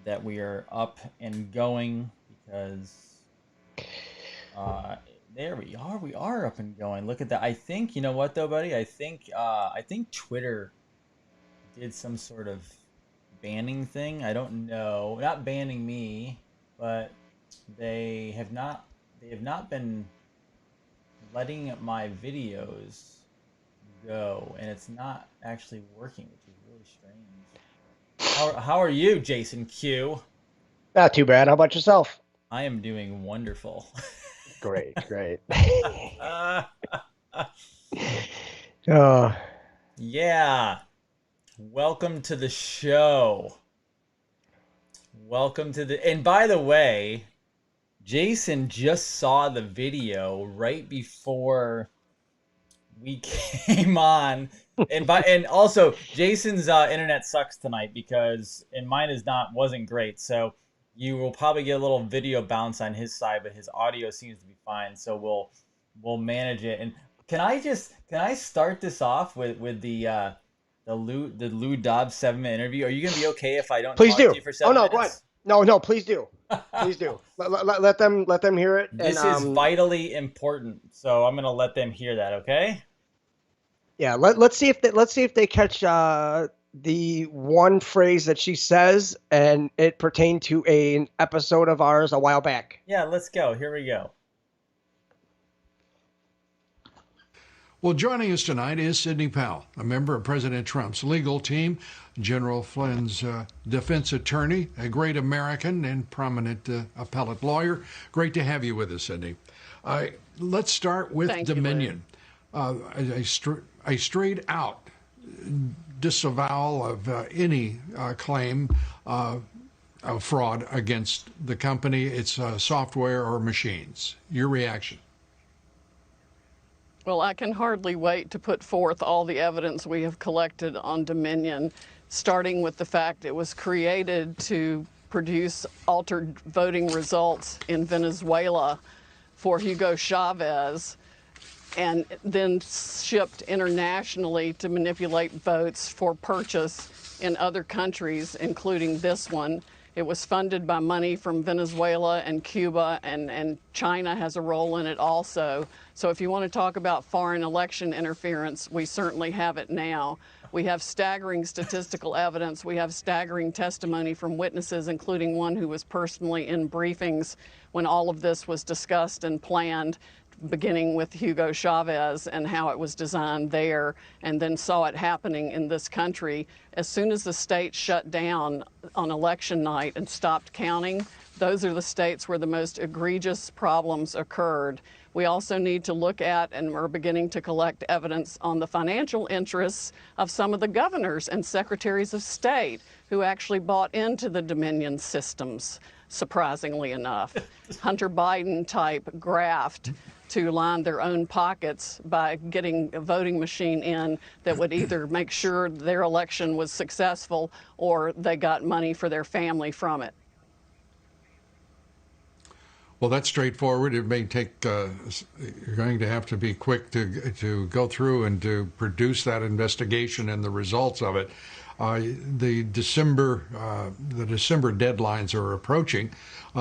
that we are up and going because there we are. We are up and going. Look at that. I think you know what though, buddy. I think Twitter did some sort of banning thing. I don't know. Not banning me, but they have not. They have not been letting my videos go, and it's not actually working, which is really strange. How are you, Jason Q? Not too bad. How about yourself? I am doing wonderful. Great, great. uh, uh, yeah. Welcome to the show. Welcome to the. And by the way, Jason just saw the video right before we came on, and also Jason's internet sucks tonight because and mine is not wasn't great. So you will probably get a little video bounce on his side, but his audio seems to be fine. So we'll manage it. And can I start this off with the Lou Dobbs 7-minute interview? Are you gonna be okay if I don't please talk do. to you for 7 minutes? Go ahead. No, please do. Please do. Let them hear it. This is vitally important, so I'm gonna let them hear that. Okay. Yeah. Let's see if they catch the one phrase that she says, and it pertained to an episode of ours a while back. Yeah. Let's go. Here we go. Well, joining us tonight is Sidney Powell, a member of President Trump's legal team, General Flynn's defense attorney, a great American and prominent appellate lawyer. Great to have you with us, Sidney. Let's start with Dominion. A straight out disavowal of any claim of fraud against the company, its software or machines. Your reaction? Well, I can hardly wait to put forth all the evidence we have collected on Dominion, starting with the fact it was created to produce altered voting results in Venezuela for Hugo Chavez, and then shipped internationally to manipulate votes for purchase in other countries, including this one. It was funded by money from Venezuela and Cuba, and China has a role in it also. So if you want to talk about foreign election interference, we certainly have it now. We have staggering statistical evidence. We have staggering testimony from witnesses, including one who was personally in briefings when all of this was discussed and planned, beginning with Hugo Chavez and how it was designed there, and then saw it happening in this country. As soon as the state shut down on election night and stopped counting, those are the states where the most egregious problems occurred. We also need to look at, and we're beginning to collect evidence on the financial interests of some of the governors and secretaries of state who actually bought into the Dominion systems, surprisingly enough. Hunter Biden type graft to line their own pockets by getting a voting machine in that would either make sure their election was successful or they got money for their family from it. Well, that's straightforward. It may take, you're going to have to be quick to go through and to produce that investigation and the results of it. The December deadlines are approaching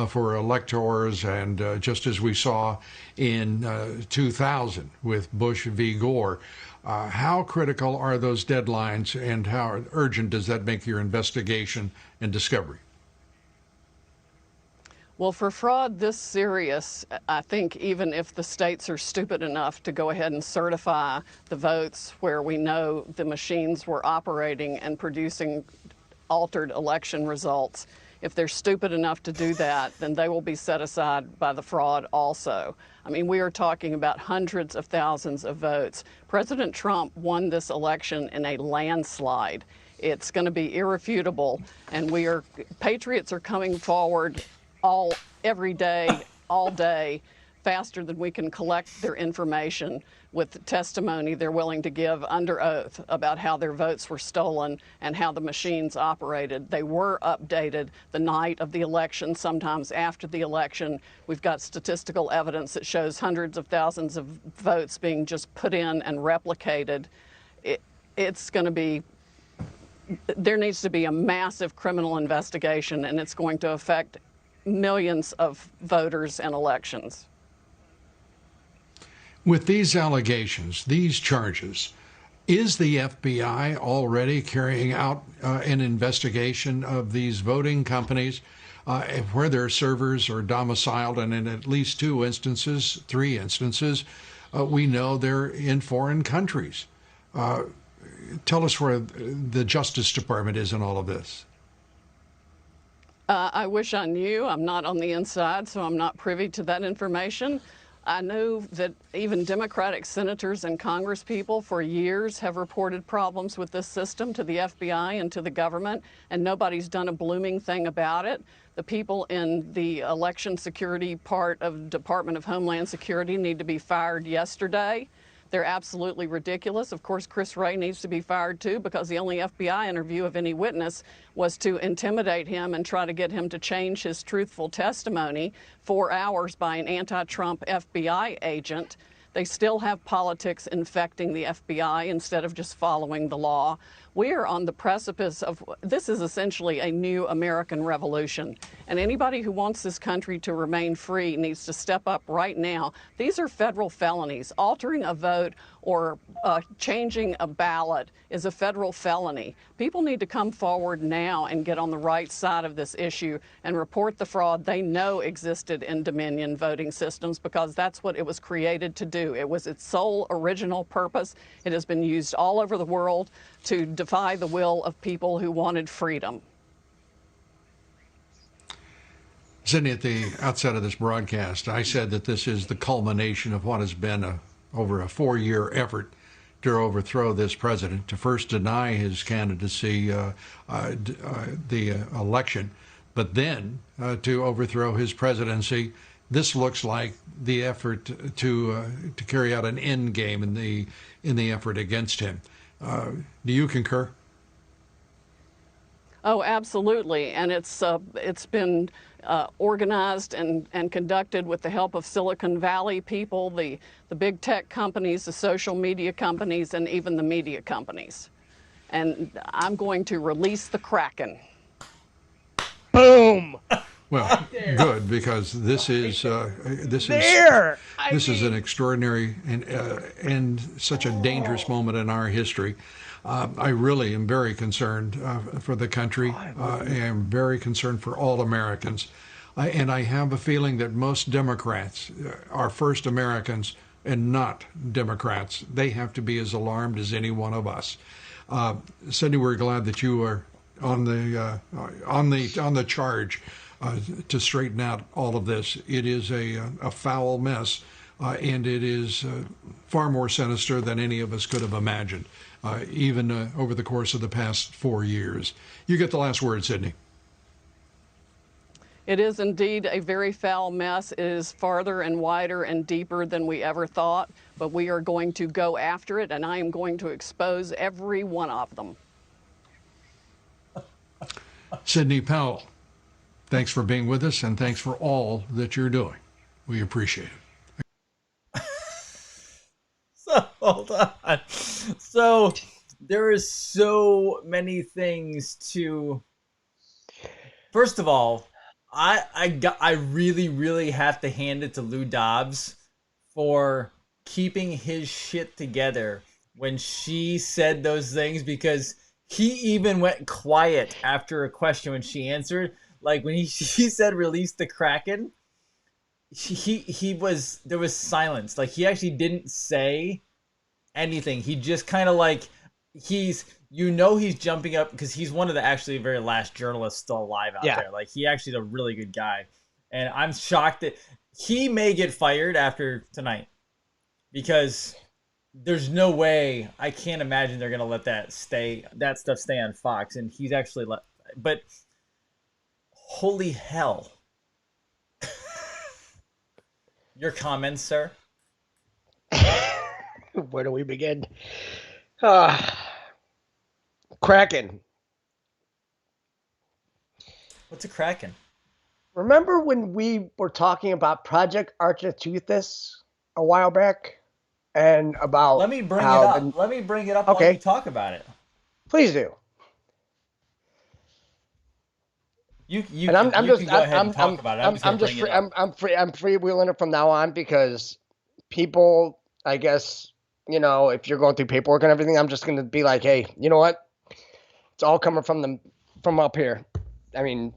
for electors, and just as we saw in 2000 with Bush v. Gore, how critical are those deadlines, and how urgent does that make your investigation and discovery? Well, for fraud this serious, I think even if the states are stupid enough to go ahead and certify the votes where we know the machines were operating and producing altered election results, if they're stupid enough to do that, then they will be set aside by the fraud also. I mean, we are talking about hundreds of thousands of votes. President Trump won this election in a landslide. It's going to be irrefutable, and Patriots are coming forward every day, all day, faster than we can collect their information with testimony they're willing to give under oath about how their votes were stolen and how the machines operated. They were updated the night of the election, sometimes after the election. We've got statistical evidence that shows hundreds of thousands of votes being just put in and replicated. It's going to be there needs to be a massive criminal investigation, and it's going to affect millions of voters and elections. With these allegations, these charges, is the FBI already carrying out an investigation of these voting companies where their servers are domiciled? And in at least 3 instances, we know they're in foreign countries. Tell us where the Justice Department is in all of this. I wish I knew. I'm not on the inside, so I'm not privy to that information. I know that even Democratic senators and congresspeople for years have reported problems with this system to the FBI and to the government, and nobody's done a blooming thing about it. The people in the election security part of Department of Homeland Security need to be fired yesterday. They're absolutely ridiculous. Of course, Chris Wray needs to be fired too, because the only FBI interview of any witness was to intimidate him and try to get him to change his truthful testimony 4 hours by an anti-Trump FBI agent. They still have politics infecting the FBI instead of just following the law. We are on the precipice of, this is essentially a new American revolution. And anybody who wants this country to remain free needs to step up right now. These are federal felonies. Altering a vote or changing a ballot is a federal felony. People need to come forward now and get on the right side of this issue and report the fraud they know existed in Dominion voting systems, because that's what it was created to do. It was its sole original purpose. It has been used all over the world to defy the will of people who wanted freedom. Sydney, at the outset of this broadcast, I said that this is the culmination of what has been over a 4-year effort to overthrow this president, to first deny his candidacy, the election, but then to overthrow his presidency. This looks like the effort to carry out an end game in the effort against him. Do you concur? Oh, absolutely. And it's been organized and conducted with the help of Silicon Valley people, the big tech companies, the social media companies, and even the media companies. And I'm going to release the Kraken. Boom. Well, good, because this is an extraordinary and such a dangerous moment in our history. I really am very concerned for the country. I am very concerned for all Americans. And I have a feeling that most Democrats are first Americans and not Democrats. They have to be as alarmed as any one of us. Cindy, we're glad that you are on the charge to straighten out all of this. It is a foul mess, and it is far more sinister than any of us could have imagined, even over the course of the past 4 years. You get the last word, Sydney. It is indeed a very foul mess. It is farther and wider and deeper than we ever thought, but we are going to go after it, and I am going to expose every one of them. Sidney Powell, thanks for being with us, and thanks for all that you're doing. We appreciate it. So, hold on. So, there is so many things to... First of all, I really, really have to hand it to Lou Dobbs for keeping his shit together when she said those things, because he even went quiet after a question when she answered. Like when she said release the Kraken, there was silence. Like he actually didn't say anything. He just kind of like he's jumping up because he's one of the actually very last journalists still alive out there. Like he actually is a really good guy. And I'm shocked that he may get fired after tonight, because there's no way, I can't imagine they're going to let that stuff stay on Fox. And he's actually but holy hell. Your comments, sir? Where do we begin? Kraken. What's a Kraken? Remember when we were talking about Project Architeuthis a while back? And about Let me bring it up. Let me bring it up while you talk about it. Please do. And I'm you just can go ahead and talk about it. I'm just gonna I'm just bring free, it up. I'm freewheeling it from now on because people, I guess, if you're going through paperwork and everything, I'm just gonna be like, hey, you know what? It's all coming from up here. I mean,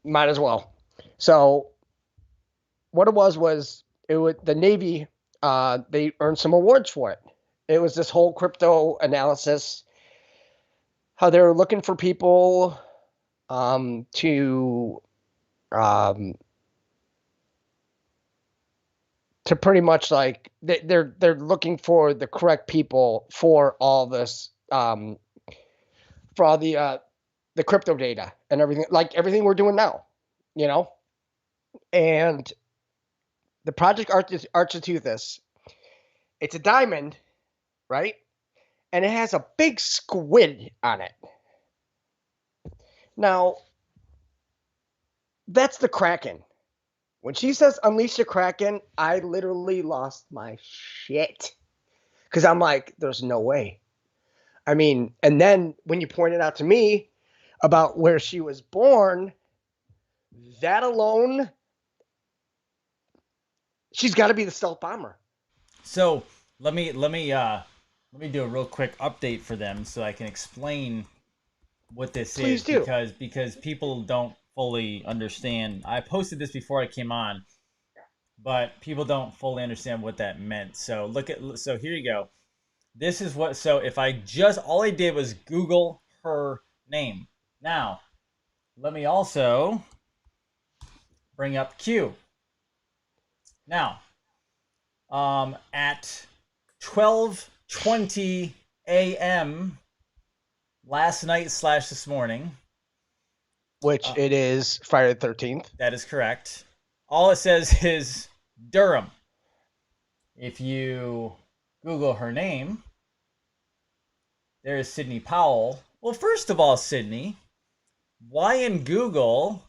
might as well. So what it was the Navy. They earned some awards for it. It was this whole crypto analysis, how they were looking for people to um, pretty much like they're looking for the correct people for all this for all the crypto data and everything, like everything we're doing now, you know. And the project Architeuthis, it's a diamond, right? And it has a big squid on it. Now, that's the Kraken. When she says unleash the Kraken, I literally lost my shit. Because I'm like, there's no way. I mean, and then when you pointed out to me about where she was born, that alone, she's got to be the stealth bomber. So let me do a real quick update for them so I can explain what this Please is do. because people don't fully understand. I posted this before I came on, but people don't fully understand what that meant. So so here you go. This is what, so if all I did was Google her name. Now, let me also bring up Q. Now, at 12:20 a.m. last night / this morning, Which it is Friday the 13th. that is correct. All it says is Durham. If you Google her name, there is Sidney Powell. Well, first of all, Sidney, why in Google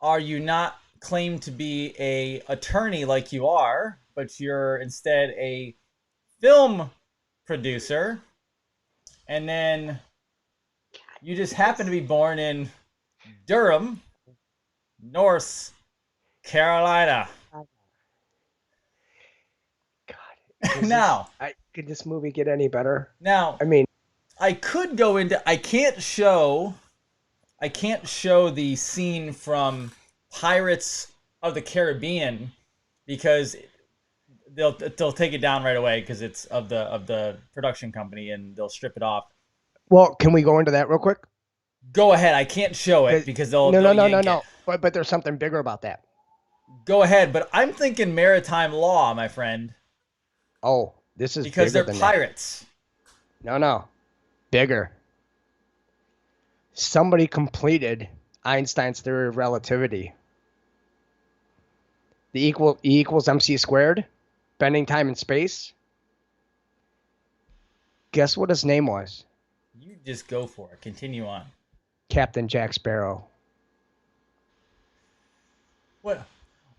are you not claimed to be a attorney like you are, but you're instead a film producer, and then you just happen to be born in Durham, North Carolina. God, Now, could this movie get any better? now, I mean, I could go into. I can't show the scene from Pirates of the Caribbean because they'll take it down right away because it's of the production company and they'll strip it off. well, can we go into that real quick? Go ahead. I can't show it because they'll yank it. But there's something bigger about that. Go ahead, but I'm thinking maritime law, my friend, Oh, this is because bigger they're than pirates. that. No, bigger. Somebody completed Einstein's theory of relativity. E equals mc squared, bending time and space. Guess what his name was? You just go for it. Continue on. Captain Jack Sparrow. What?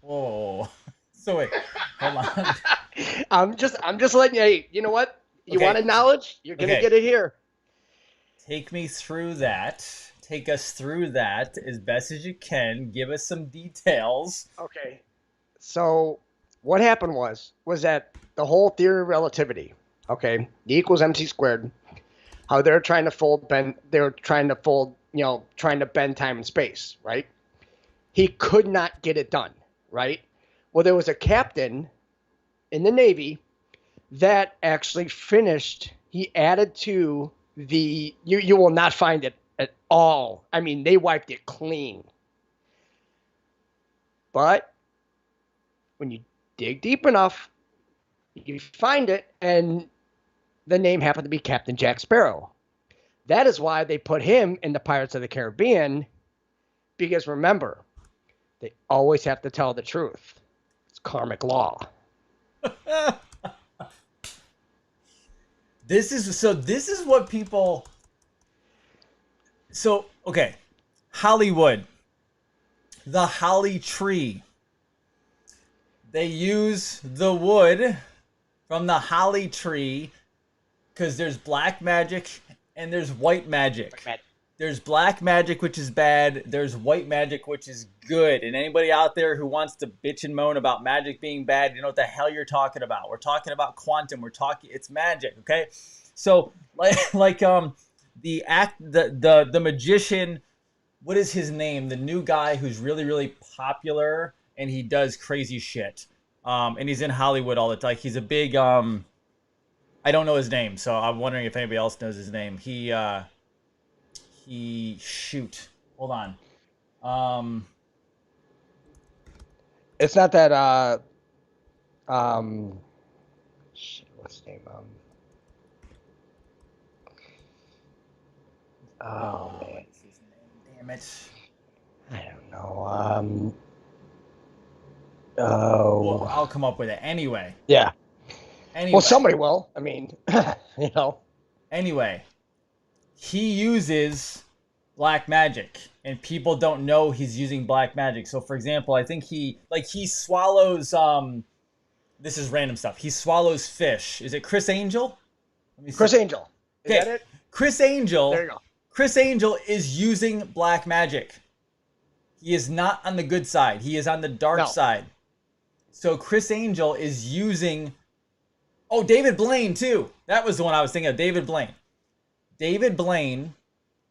Whoa. So wait, hold on. I'm just letting you. Hey, you know what? You Okay. wanted knowledge? You're gonna Okay. get it here. Take me through that. Take us through that as best as you can. Give us some details. Okay. So what happened was that the whole theory of relativity, okay, E equals mc squared, how they're trying to bend time and space, right? He could not get it done, right? Well, there was a captain in the Navy that actually finished. He added to the, you will not find it at all. I mean, they wiped it clean. But when you dig deep enough, you find it, and the name happened to be Captain Jack Sparrow. That is why they put him in the Pirates of the Caribbean, because remember, they always have to tell the truth. It's karmic law. This is what people. So okay, Hollywood, the holly tree. They use the wood from the holly tree because there's black magic and there's white magic. there's black magic, which is bad. There's white magic, which is good. And anybody out there who wants to bitch and moan about magic being bad, you know what the hell you're talking about. We're talking about quantum. It's magic, okay? So the magician, what is his name? The new guy who's really, really popular and he does crazy shit. And he's in Hollywood all the time. He's a big I don't know his name, so I'm wondering if anybody else knows his name. He shoot. Hold on. It's not that shit, what's his name? Oh man. What's his name? Damn it. I don't know. Oh. Well, I'll come up with it anyway. Yeah. Anyway. Well, somebody will. I mean, you know. Anyway, he uses black magic, and people don't know he's using black magic. So, for example, I think he swallows. This is random stuff. He swallows fish. Is it Chris Angel? Chris Angel. Is Okay. that it? Chris Angel. There you go. Chris Angel is using black magic. He is not on the good side. He is on the dark side. So Chris Angel is using... Oh, David Blaine, too. That was the one I was thinking of. David Blaine. David Blaine...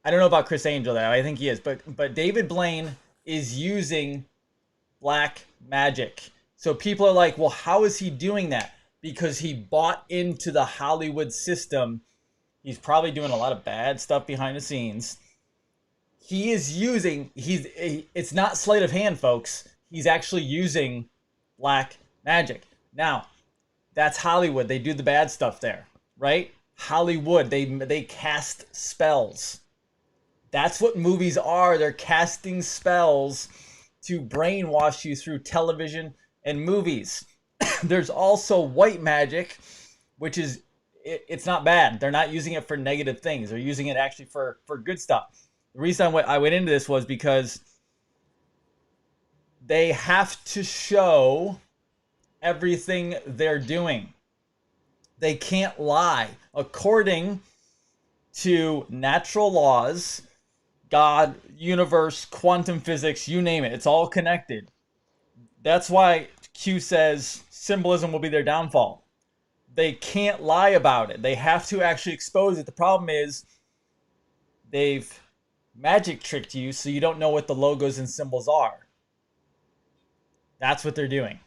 I don't know about Chris Angel, though. I think he is. But David Blaine is using black magic. So people are like, well, how is he doing that? Because he bought into the Hollywood system. He's probably doing a lot of bad stuff behind the scenes. He is using... It's not sleight of hand, folks. He's actually using black magic. Now, that's Hollywood. They do the bad stuff there, right? Hollywood, they cast spells. That's what movies are. They're casting spells to brainwash you through television and movies. There's also white magic, which is, it's not bad. They're not using it for negative things. They're using it actually for good stuff. The reason I went into this was because they have to show everything they're doing. They can't lie. According to natural laws, God, universe, quantum physics, you name it, it's all connected. That's why Q says symbolism will be their downfall. They can't lie about it. They have to actually expose it. The problem is they've magic tricked you so you don't know what the logos and symbols are. That's what they're doing.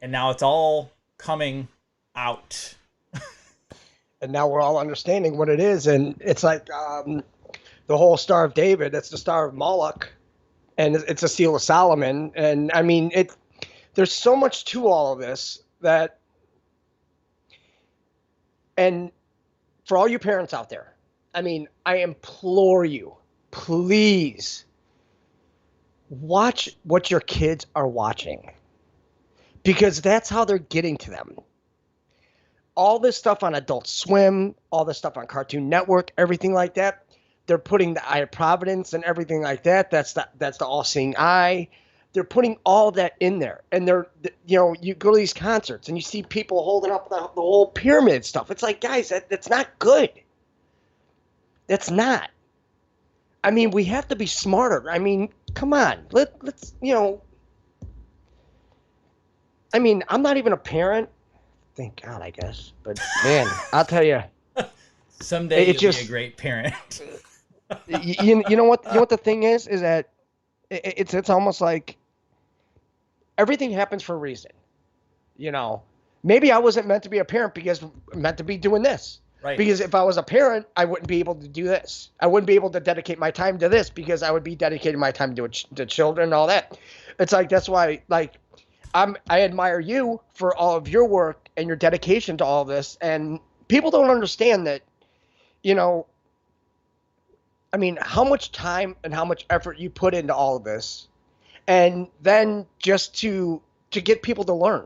And now it's all coming out. And now we're all understanding what it is. And it's like the whole Star of David, it's the Star of Moloch. And it's a Seal of Solomon. And I mean, there's so much to all of this that... And for all you parents out there, I mean, I implore you, please watch what your kids are watching, because that's how they're getting to them. All this stuff on Adult Swim, all this stuff on Cartoon Network, everything like that, they're putting the Eye of Providence and everything like that. That's the All-Seeing Eye. They're putting all that in there, and you go to these concerts and you see people holding up the whole pyramid stuff. It's like, guys, that's not good. That's not. I mean, we have to be smarter. I mean, come on. Let's. I mean, I'm not even a parent. Thank God, I guess. But man, I'll tell you. Someday you'll be a great parent. you know what? You know what the thing is that it's almost like everything happens for a reason. Maybe I wasn't meant to be a parent because I'm meant to be doing this. Right. Because if I was a parent, I wouldn't be able to do this. I wouldn't be able to dedicate my time to this because I would be dedicating my time to children and all that. It's like, that's why, like, I admire you for all of your work and your dedication to all this. And people don't understand that, I mean, how much time and how much effort you put into all of this. And then just to get people to learn.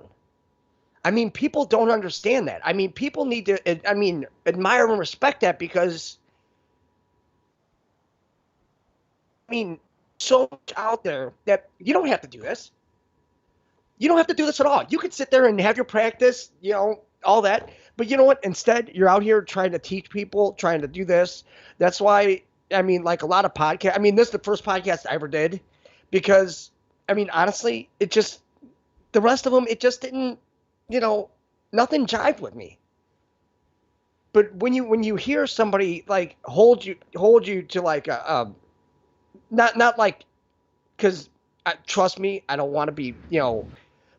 I mean, people don't understand that. I mean, people need to, admire and respect that because, so much out there that you don't have to do this. You don't have to do this at all. You could sit there and have your practice, all that. But you know what? Instead, you're out here trying to teach people, trying to do this. That's why I mean, like a lot of podcasts. I mean, this is the first podcast I ever did because, I mean, honestly, it just, the rest of them, it just didn't, you know, nothing jived with me. But when you hear somebody like hold you to like a not like, because trust me, I don't want to be, you know,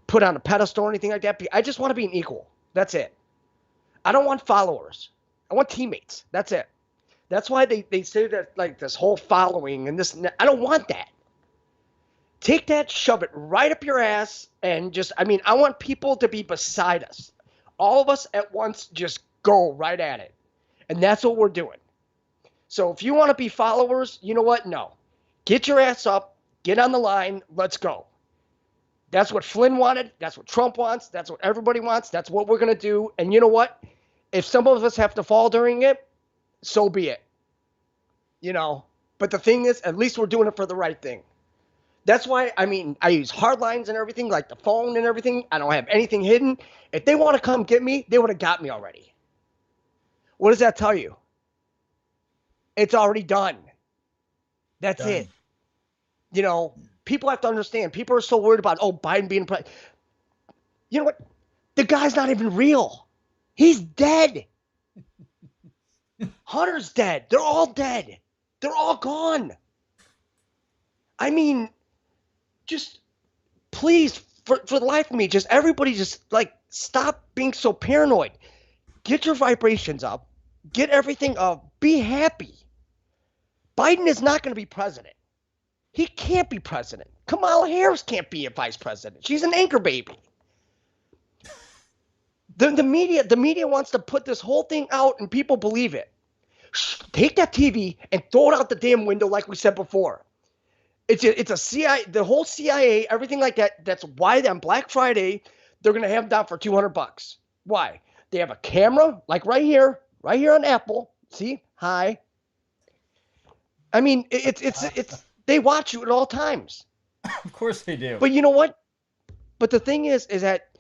put on a pedestal or anything like that. I just want to be an equal. That's it. I don't want followers. I want teammates. That's it. That's why they say that, like, this whole following and this. I don't want that. Take that, shove it right up your ass, and just, I mean, I want people to be beside us. All of us at once, just go right at it. And that's what we're doing. So if you want to be followers, you know what? No. Get your ass up, get on the line, let's go. That's what Flynn wanted. That's what Trump wants. That's what everybody wants. That's what we're going to do. And you know what? If some of us have to fall during it, so be it. You know, but the thing is, at least we're doing it for the right thing. That's why, I mean, I use hard lines and everything, like the phone and everything. I don't have anything hidden. If they want to come get me, they would have got me already. What does that tell you? It's already done. That's Done. it. You know, people have to understand. People are so worried about, oh, Biden being president. You know what? The guy's not even real. He's dead. Hunter's dead. They're all dead. They're all gone. I mean, just please, for the life of me, just everybody just, like, stop being so paranoid. Get your vibrations up. Get everything up. Be happy. Biden is not going to be president. He can't be president. Kamala Harris can't be a vice president. She's an anchor baby. The media wants to put this whole thing out and people believe it. Take that TV and throw it out the damn window like we said before. It's a CIA, the whole CIA, everything like that. That's why on Black Friday, they're going to have them down for $200. Why? They have a camera, like right here on Apple. See? Hi. I mean, it's they watch you at all times. Of course they do. But you know what? But the thing is that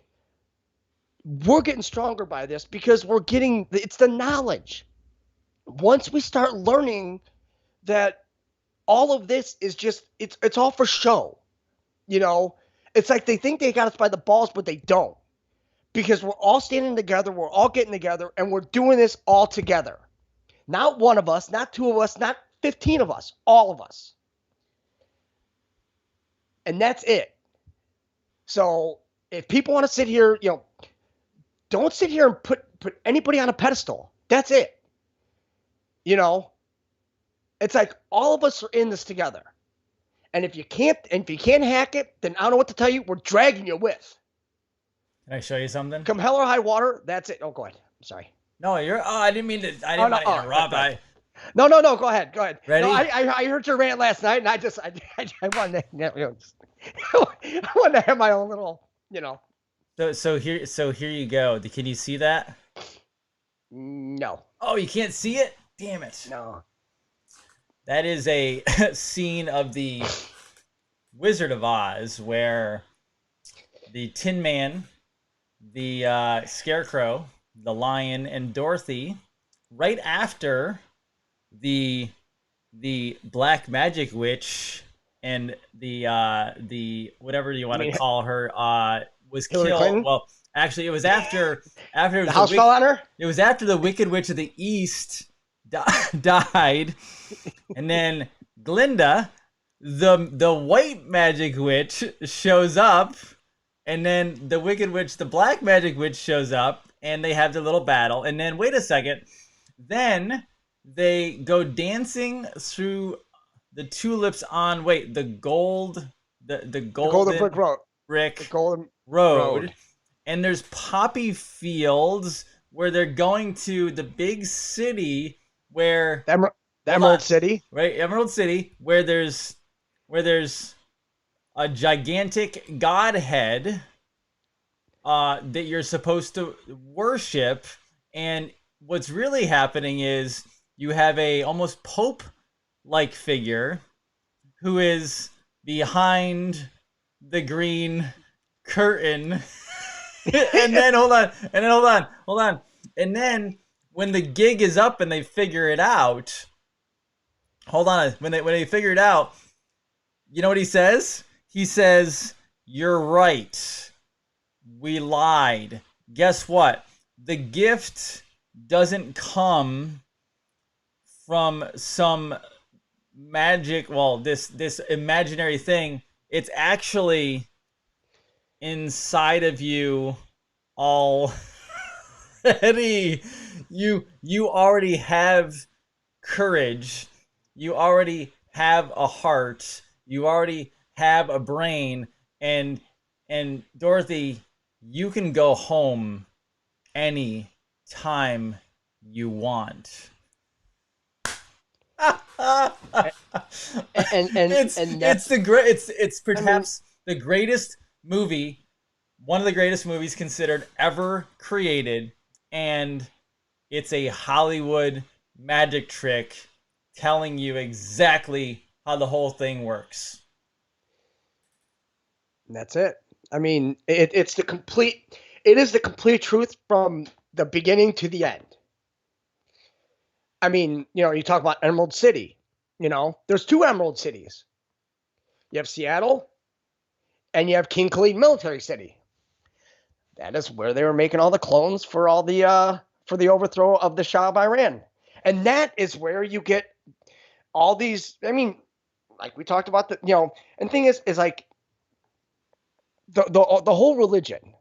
we're getting stronger by this because it's the knowledge. Once we start learning that all of this is just, it's all for show. You know, it's like they think they got us by the balls, but they don't. Because we're all standing together, we're all getting together, and we're doing this all together. Not one of us, not two of us, not 15 of us, all of us. And that's it. So if people want to sit here, you know, don't sit here and put anybody on a pedestal. That's it. You know, it's like all of us are in this together. And if you can't hack it, then I don't know what to tell you. We're dragging you with. Can I show you something? Come hell or high water, that's it. Oh, go ahead. I'm sorry. No, you're. Oh, I didn't mean to. I didn't want to interrupt. No. Go ahead. Ready? No, I heard your rant last night, and I wanted to, I wanted to have my own little, you know. So here you go. Can you see that? No. Oh, you can't see it? Damn it. No. That is a scene of the Wizard of Oz where the Tin Man, the Scarecrow, the Lion, and Dorothy, right after the Black Magic Witch and the whatever you want to call her was Hillary killed. Clinton? Well, actually, it was after The house fell on her? It was after the Wicked Witch of the East died, and then Glinda, the White Magic Witch, shows up, and then the Wicked Witch, the Black Magic Witch, shows up, and they have their little battle. And then wait a second, then they go dancing through the tulips on the golden brick road. Brick The golden road. And there's poppy fields where they're going to the big city where The Emerald City. Right, Emerald City, where there's a gigantic godhead that you're supposed to worship. And what's really happening is you have a almost Pope-like figure who is behind the green curtain. And then hold on. And then when the gig is up and they figure it out, hold on. When they figure it out, you know what he says? He says, "You're right. We lied. Guess what? The gift doesn't come from some magic, well, this imaginary thing. It's actually inside of you already. You already have courage. You already have a heart. You already have a brain, and Dorothy, you can go home any time you want." it's And it's the great it's perhaps the greatest movie, one of the greatest movies considered ever created, and it's a Hollywood magic trick telling you exactly how the whole thing works. that's it. I mean, it is the complete truth from the beginning to the end. I mean, you talk about Emerald City. There's two Emerald Cities. You have Seattle, and you have King Khalid Military City. That is where they were making all the clones for all the for the overthrow of the Shah of Iran, and that is where you get all these. I mean, like we talked about and the thing is like the whole religion.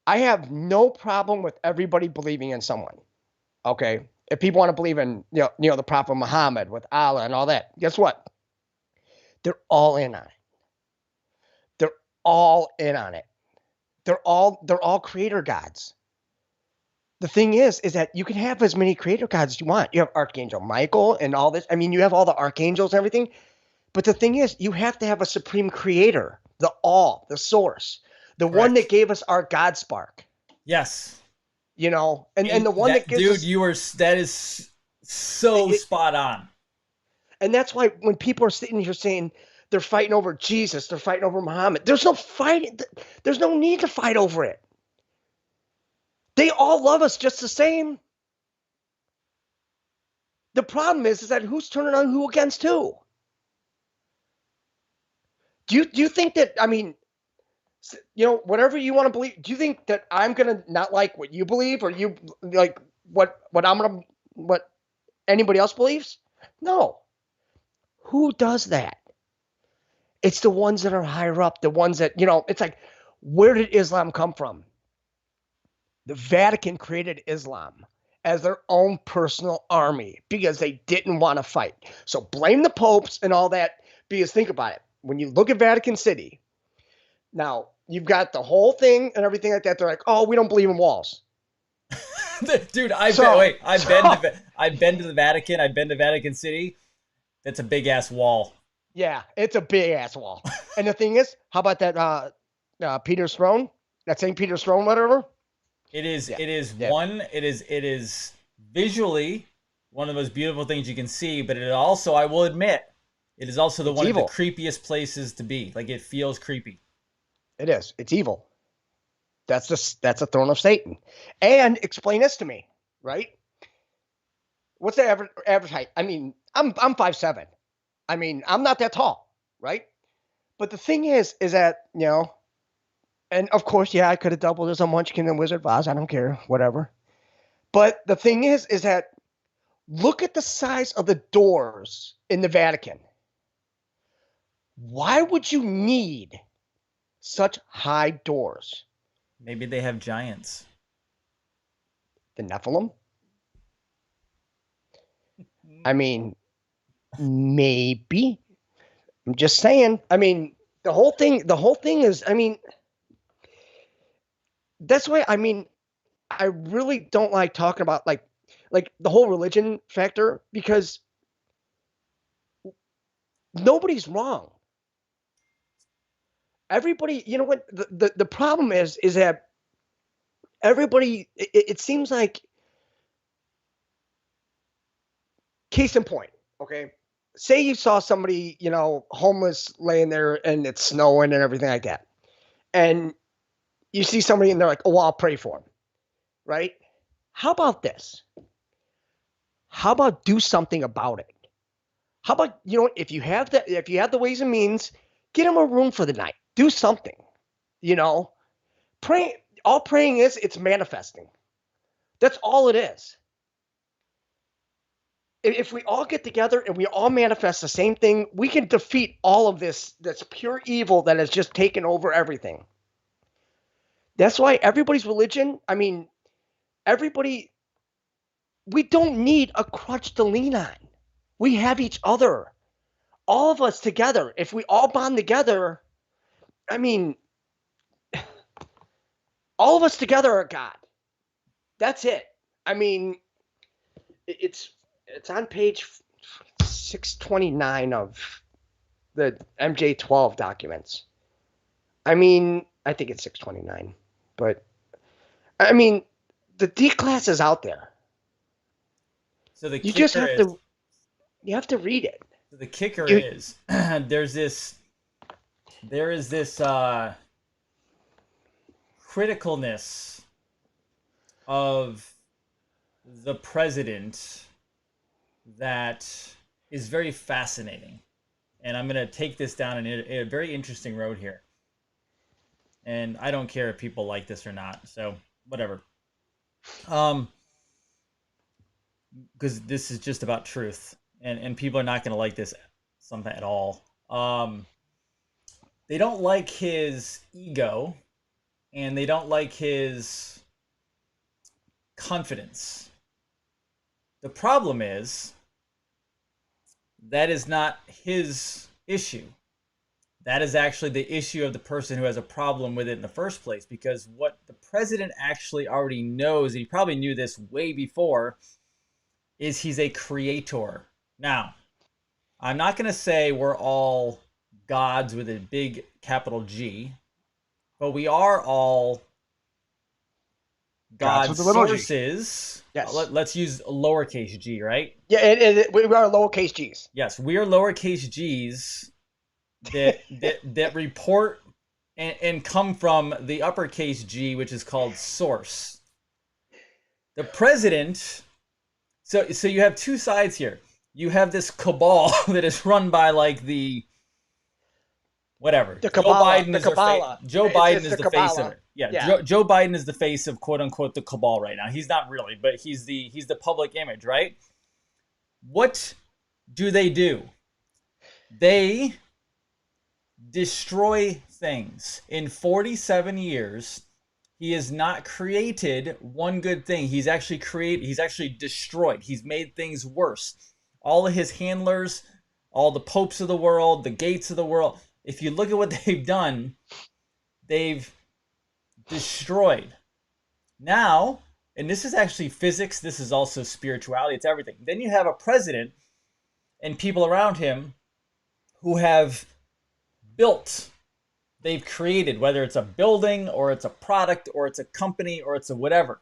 I have no problem with everybody believing in someone. Okay, if people want to believe in the Prophet Muhammad with Allah and all that, guess what? They're all in on it. They're all in on it. They're all creator gods. The thing is that you can have as many creator gods as you want. You have Archangel Michael and all this. I mean, you have all the archangels and everything. But the thing is, you have to have a supreme creator, the source, the Correct. one that gave us our God spark. Yes. And the one that gives dude, us, that is so spot on. And that's why when people are sitting here saying they're fighting over Jesus, they're fighting over Muhammad, there's no fight. There's no need to fight over it. They all love us just the same. The problem is that who's turning on who against who? Do you think that, I mean, whatever you want to believe, do you think that I'm going to not like what you believe, or you like what anybody else believes? No. Who does that? It's the ones that are higher up, the ones that, it's like, where did Islam come from? The Vatican created Islam as their own personal army because they didn't want to fight. So blame the popes and all that, because think about it. When you look at Vatican City, now you've got the whole thing and everything like that. They're like, oh, we don't believe in walls. Dude, I've been to the Vatican. I've been to Vatican City. That's a big ass wall. Yeah, it's a big ass wall. And the thing is, how about that Peter's throne? That St. Peter's throne, whatever? It is visually one of the most beautiful things you can see, but it also, I will admit, it is also one of the creepiest places to be. Like, it feels creepy. It is. It's evil. That's a throne of Satan. And explain this to me, right? What's the average height? I mean, I'm 5'7". I mean, I'm not that tall, right? But the thing is that, and of course, yeah, I could have doubled as a Munchkin and Wizard of Oz. I don't care, whatever. But the thing is that look at the size of the doors in the Vatican. Why would you need such high doors? Maybe they have giants. The Nephilim? I mean, maybe. I'm just saying. I mean, the whole thing is, I mean, that's why, I mean, I really don't like talking about like the whole religion factor, because nobody's wrong. Everybody, you know what the problem is that everybody, it seems like, case in point, okay? Say you saw somebody, homeless laying there and it's snowing and everything like that. And you see somebody and they're like, oh, well, I'll pray for him. Right? How about this? How about do something about it? How about, if you have the ways and means, get him a room for the night. Do something. Pray. All praying is, it's manifesting. That's all it is. If we all get together and we all manifest the same thing, we can defeat all of this that's pure evil that has just taken over everything. That's why everybody's religion, we don't need a crutch to lean on. We have each other. All of us together. If we all bond together, all of us together are God. That's it. It's on page 629 of the MJ12 documents. I think it's 629, but the D class is out there. So you just have to read it. So the kicker is there is this criticalness of the president that is very fascinating. And I'm going to take this down a very interesting road here. And I don't care if people like this or not. So whatever. Because this is just about truth. And people are not going to like this something at all. They don't like his ego. And they don't like his confidence. The problem is that is not his issue. That is actually the issue of the person who has a problem with it in the first place. Because what the president actually already knows, and he probably knew this way before, is he's a creator. Now, I'm not going to say we're all gods with a big capital G, but we are all God's sources. Yes. Let's use lowercase g, right? Yeah, and we are lowercase g's. Yes, we are lowercase g's that report and come from the uppercase G, which is called source. The president. So you have two sides here. You have this cabal that is run by like the whatever. The Kabbalah. Joe Biden is the face of it. Yeah. Joe Biden is the face of quote unquote the cabal right now. He's not really, but he's the public image, right? What do? They destroy things. In 47 years, he has not created one good thing. He's actually destroyed. He's made things worse. All of his handlers, all the popes of the world, the gates of the world. If you look at what they've done, they've destroyed. Now, and this is actually physics, this is also spirituality, it's everything. Then you have a president and people around him who have built, they've created, whether it's a building or it's a product or it's a company or it's a whatever.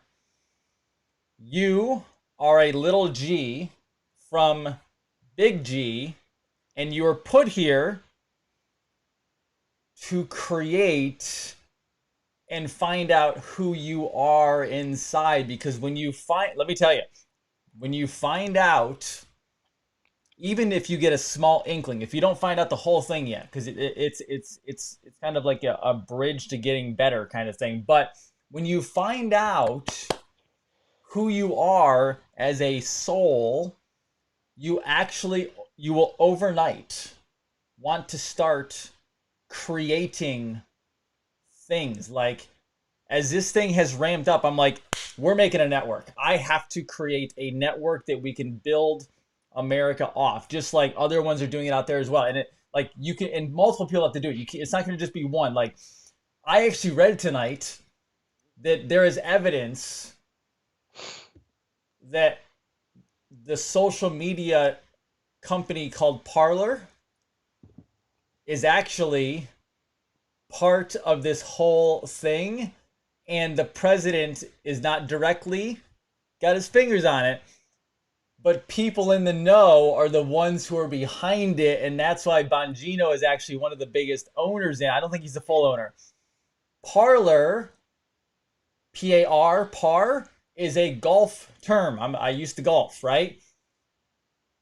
You are a little g from big G, and you are put here to create and find out who you are inside. Because when you let me tell you, when you find out, even if you get a small inkling, if you don't find out the whole thing yet, because it's kind of like a bridge to getting better kind of thing. But when you find out who you are as a soul, you will overnight want to start creating things. Like, as this thing has ramped up, I'm like, we're making a network. I have to create a network that we can build America off, just like other ones are doing it out there as well. And you can, and multiple people have to do it. It's not going to just be one. Like, I actually read tonight that there is evidence that the social media company called Parler is actually part of this whole thing, and the president is not directly got his fingers on it, but people in the know are the ones who are behind it, and that's why Bongino is actually one of the biggest owners in it. I don't think he's the full owner. Parler, Par, is a golf term. I used to golf, right?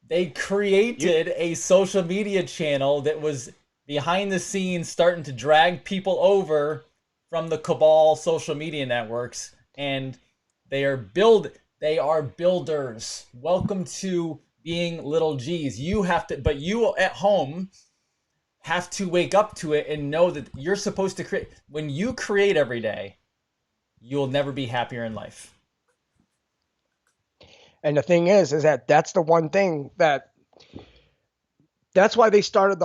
They created a social media channel that was behind the scenes starting to drag people over from the cabal social media networks, and they are builders. Welcome to being little G's. You have to, but you at home have to wake up to it and know that you're supposed to create. When you create every day, you'll never be happier in life. And the thing is that that's the one thing that's why they started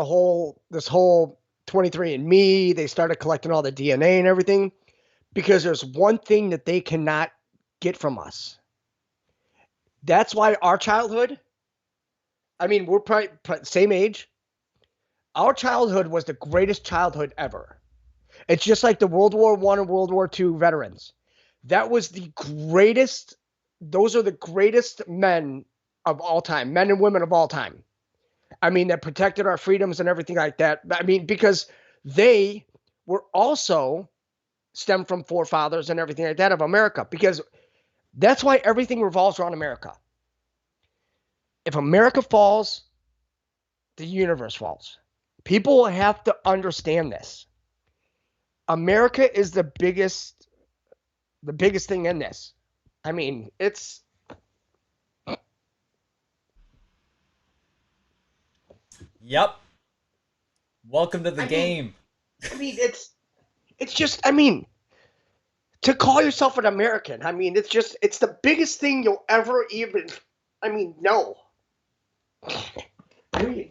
this whole 23andMe. They started collecting all the DNA and everything, because there's one thing that they cannot get from us. That's why our childhood, I mean, we're probably same age. Our childhood was the greatest childhood ever. It's just like the World War I and World War II veterans. That was the greatest. Those are the greatest men of all time, men and women of all time. I mean, that protected our freedoms and everything like that. I mean, because they were also stemmed from forefathers and everything like that of America, because that's why everything revolves around America. If America falls, the universe falls. People have to understand this. America is the biggest thing in this. I mean, it's Yep. Welcome to the game. It's just, I mean, to call yourself an American, I mean, it's the biggest thing you'll ever even, I mean, no. I mean,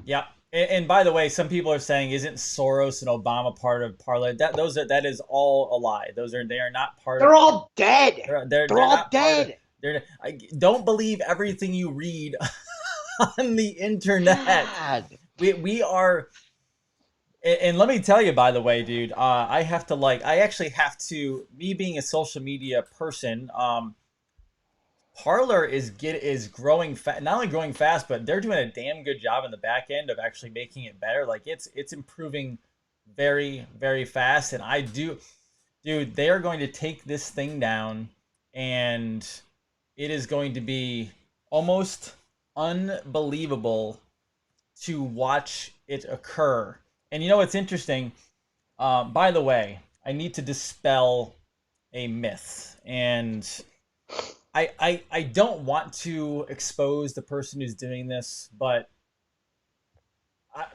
yeah. And by the way, some people are saying, isn't Soros and Obama part of Parliament? That is all a lie. They are not part. They're all dead. They're all dead. Don't believe everything you read on the internet. God. We are, and let me tell you, by the way, dude, I actually have to, me being a social media person, Parler is growing fast. Not only growing fast, but they're doing a damn good job in the back end of actually making it better. Like it's improving very, very fast. And dude, they are going to take this thing down, and it is going to be almost unbelievable to watch it occur. And you know what's interesting? By the way, I need to dispel a myth, and I don't want to expose the person who's doing this, but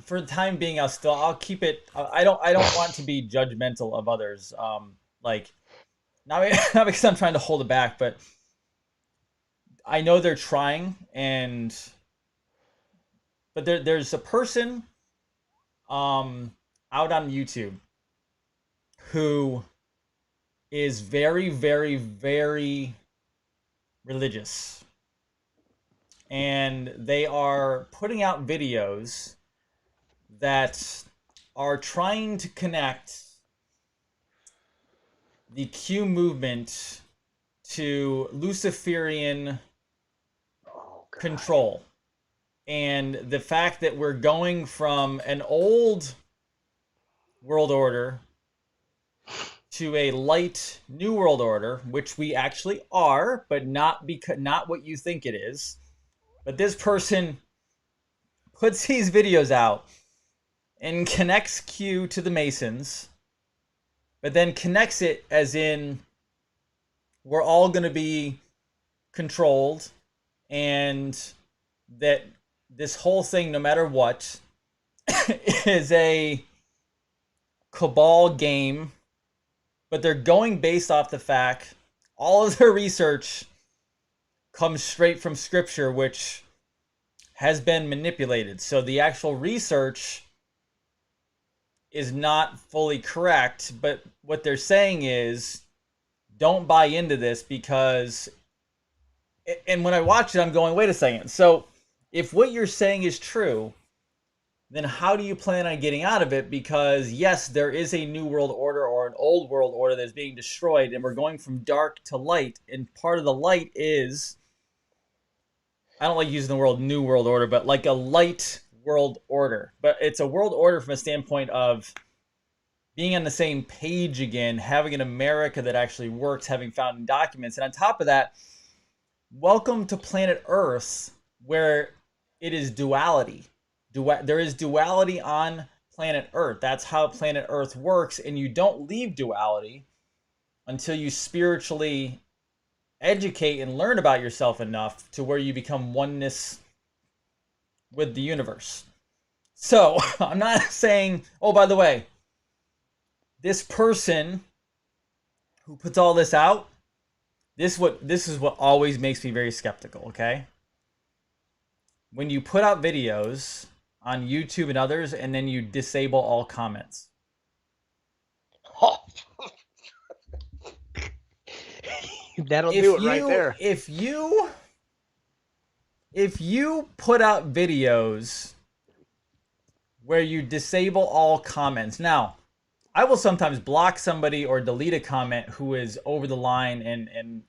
for the time being, I'll keep it. I don't want to be judgmental of others. Like not because I'm trying to hold it back, but I know they're trying, but there's a person out on YouTube who is very, very, very religious, and they are putting out videos that are trying to connect the Q movement to Luciferian control, and the fact that we're going from an old world order to a light new world order, which we actually are, but not what you think it is. But this person puts these videos out and connects Q to the Masons, but then connects it as in we're all going to be controlled, and that this whole thing, no matter what, is a cabal game. But they're going based off the fact all of their research comes straight from scripture, which has been manipulated. So the actual research is not fully correct. But what they're saying is, don't buy into this, because, and when I watch it, I'm going, wait a second. So if what you're saying is true, then how do you plan on getting out of it? Because yes, there is a new world order or an old world order that's being destroyed, and we're going from dark to light. And part of the light is, I don't like using the word new world order, but like a light world order. But it's a world order from a standpoint of being on the same page again, having an America that actually works, having founding documents. And on top of that, welcome to planet Earth, where it is duality. There is duality on planet Earth. That's how planet Earth works, and you don't leave duality until you spiritually educate and learn about yourself enough to where you become oneness with the universe. So I'm not saying, oh, by the way, this person who puts all this out, this is what always makes me very skeptical, okay? When you put out videos on YouTube and others, and then you disable all comments. Oh. That'll do it right there. If you put out videos where you disable all comments, now I will sometimes block somebody or delete a comment who is over the line and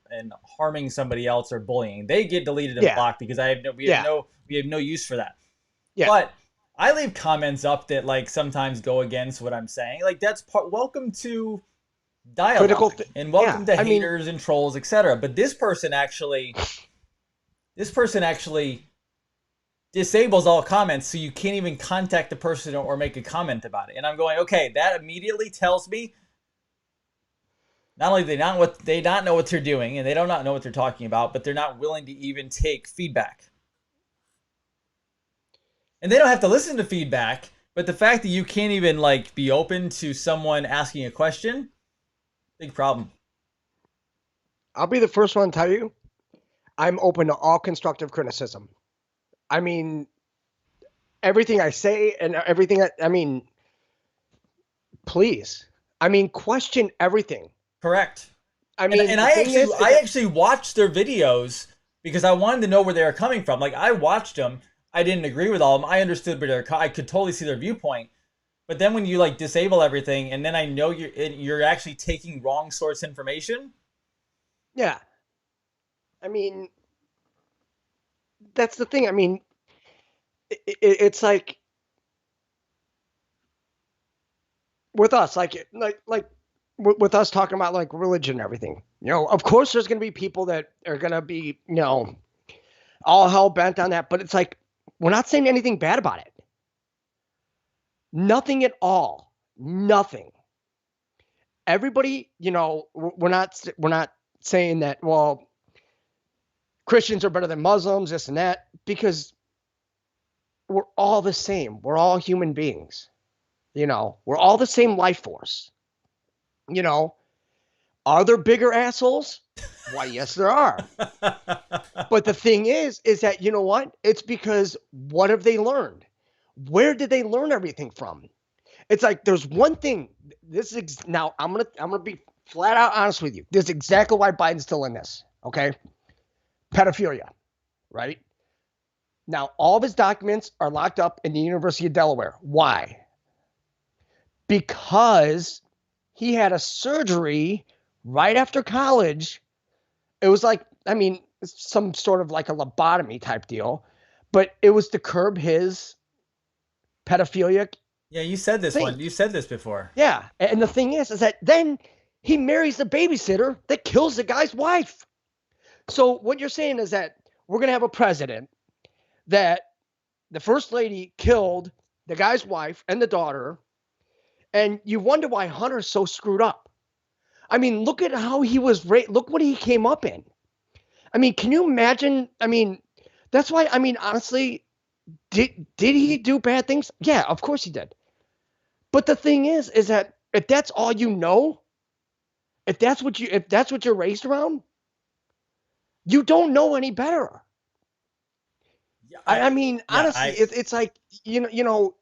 harming somebody else or bullying. They get deleted and blocked because we have no use for that. Yeah. But I leave comments up that like sometimes go against what I'm saying. Like that's welcome to dialogue and welcome to haters and trolls, etc. But this person actually disables all comments, so you can't even contact the person or make a comment about it. And I'm going, okay, that immediately tells me not only they not know what they're doing and they don't not know what they're talking about, but they're not willing to even take feedback. And they don't have to listen to feedback, but the fact that you can't even like be open to someone asking a question, big problem. I'll be the first one to tell you, I'm open to all constructive criticism. I mean, everything I say and everything, please. I mean, question everything. Correct. I mean, and I actually watched their videos because I wanted to know where they were coming from. Like I watched them. I didn't agree with all of them. I understood, but I could totally see their viewpoint. But then when you like disable everything, and then I know you're actually taking wrong source information. Yeah. I mean, that's the thing. I mean, it's like with us, like with us talking about like religion and everything. You know, of course, there's going to be people that are going to be, you know, all hell bent on that. But it's like we're not saying anything bad about it. Nothing at all. Nothing. Everybody, you know, we're not saying that, well, Christians are better than Muslims, this and that, because we're all the same. We're all human beings. You know, we're all the same life force. You know, are there bigger assholes? Why, yes, there are. But the thing is that, you know what? It's because what have they learned? Where did they learn everything from? It's like there's one thing. Now I'm gonna be flat out honest with you. This is exactly why Biden's still in this. Okay, pedophilia, right? Now all of his documents are locked up in the University of Delaware. Why? Because he had a surgery right after college. It was like, I mean, some sort of like a lobotomy type deal, but it was to curb his pedophilia. Yeah, you said this one. You said this before. Yeah, and the thing is that then he marries the babysitter that kills the guy's wife. So what you're saying is that we're going to have a president that the first lady killed the guy's wife and the daughter, and you wonder why Hunter's so screwed up. I mean, look at how he was raised. Look what he came up in. I mean, can you imagine? I mean, that's why, I mean, honestly, did he do bad things? Yeah, of course he did. But the thing is that if that's all you know, if that's what you're raised around, you don't know any better. Yeah, I mean, honestly, it's like, you know,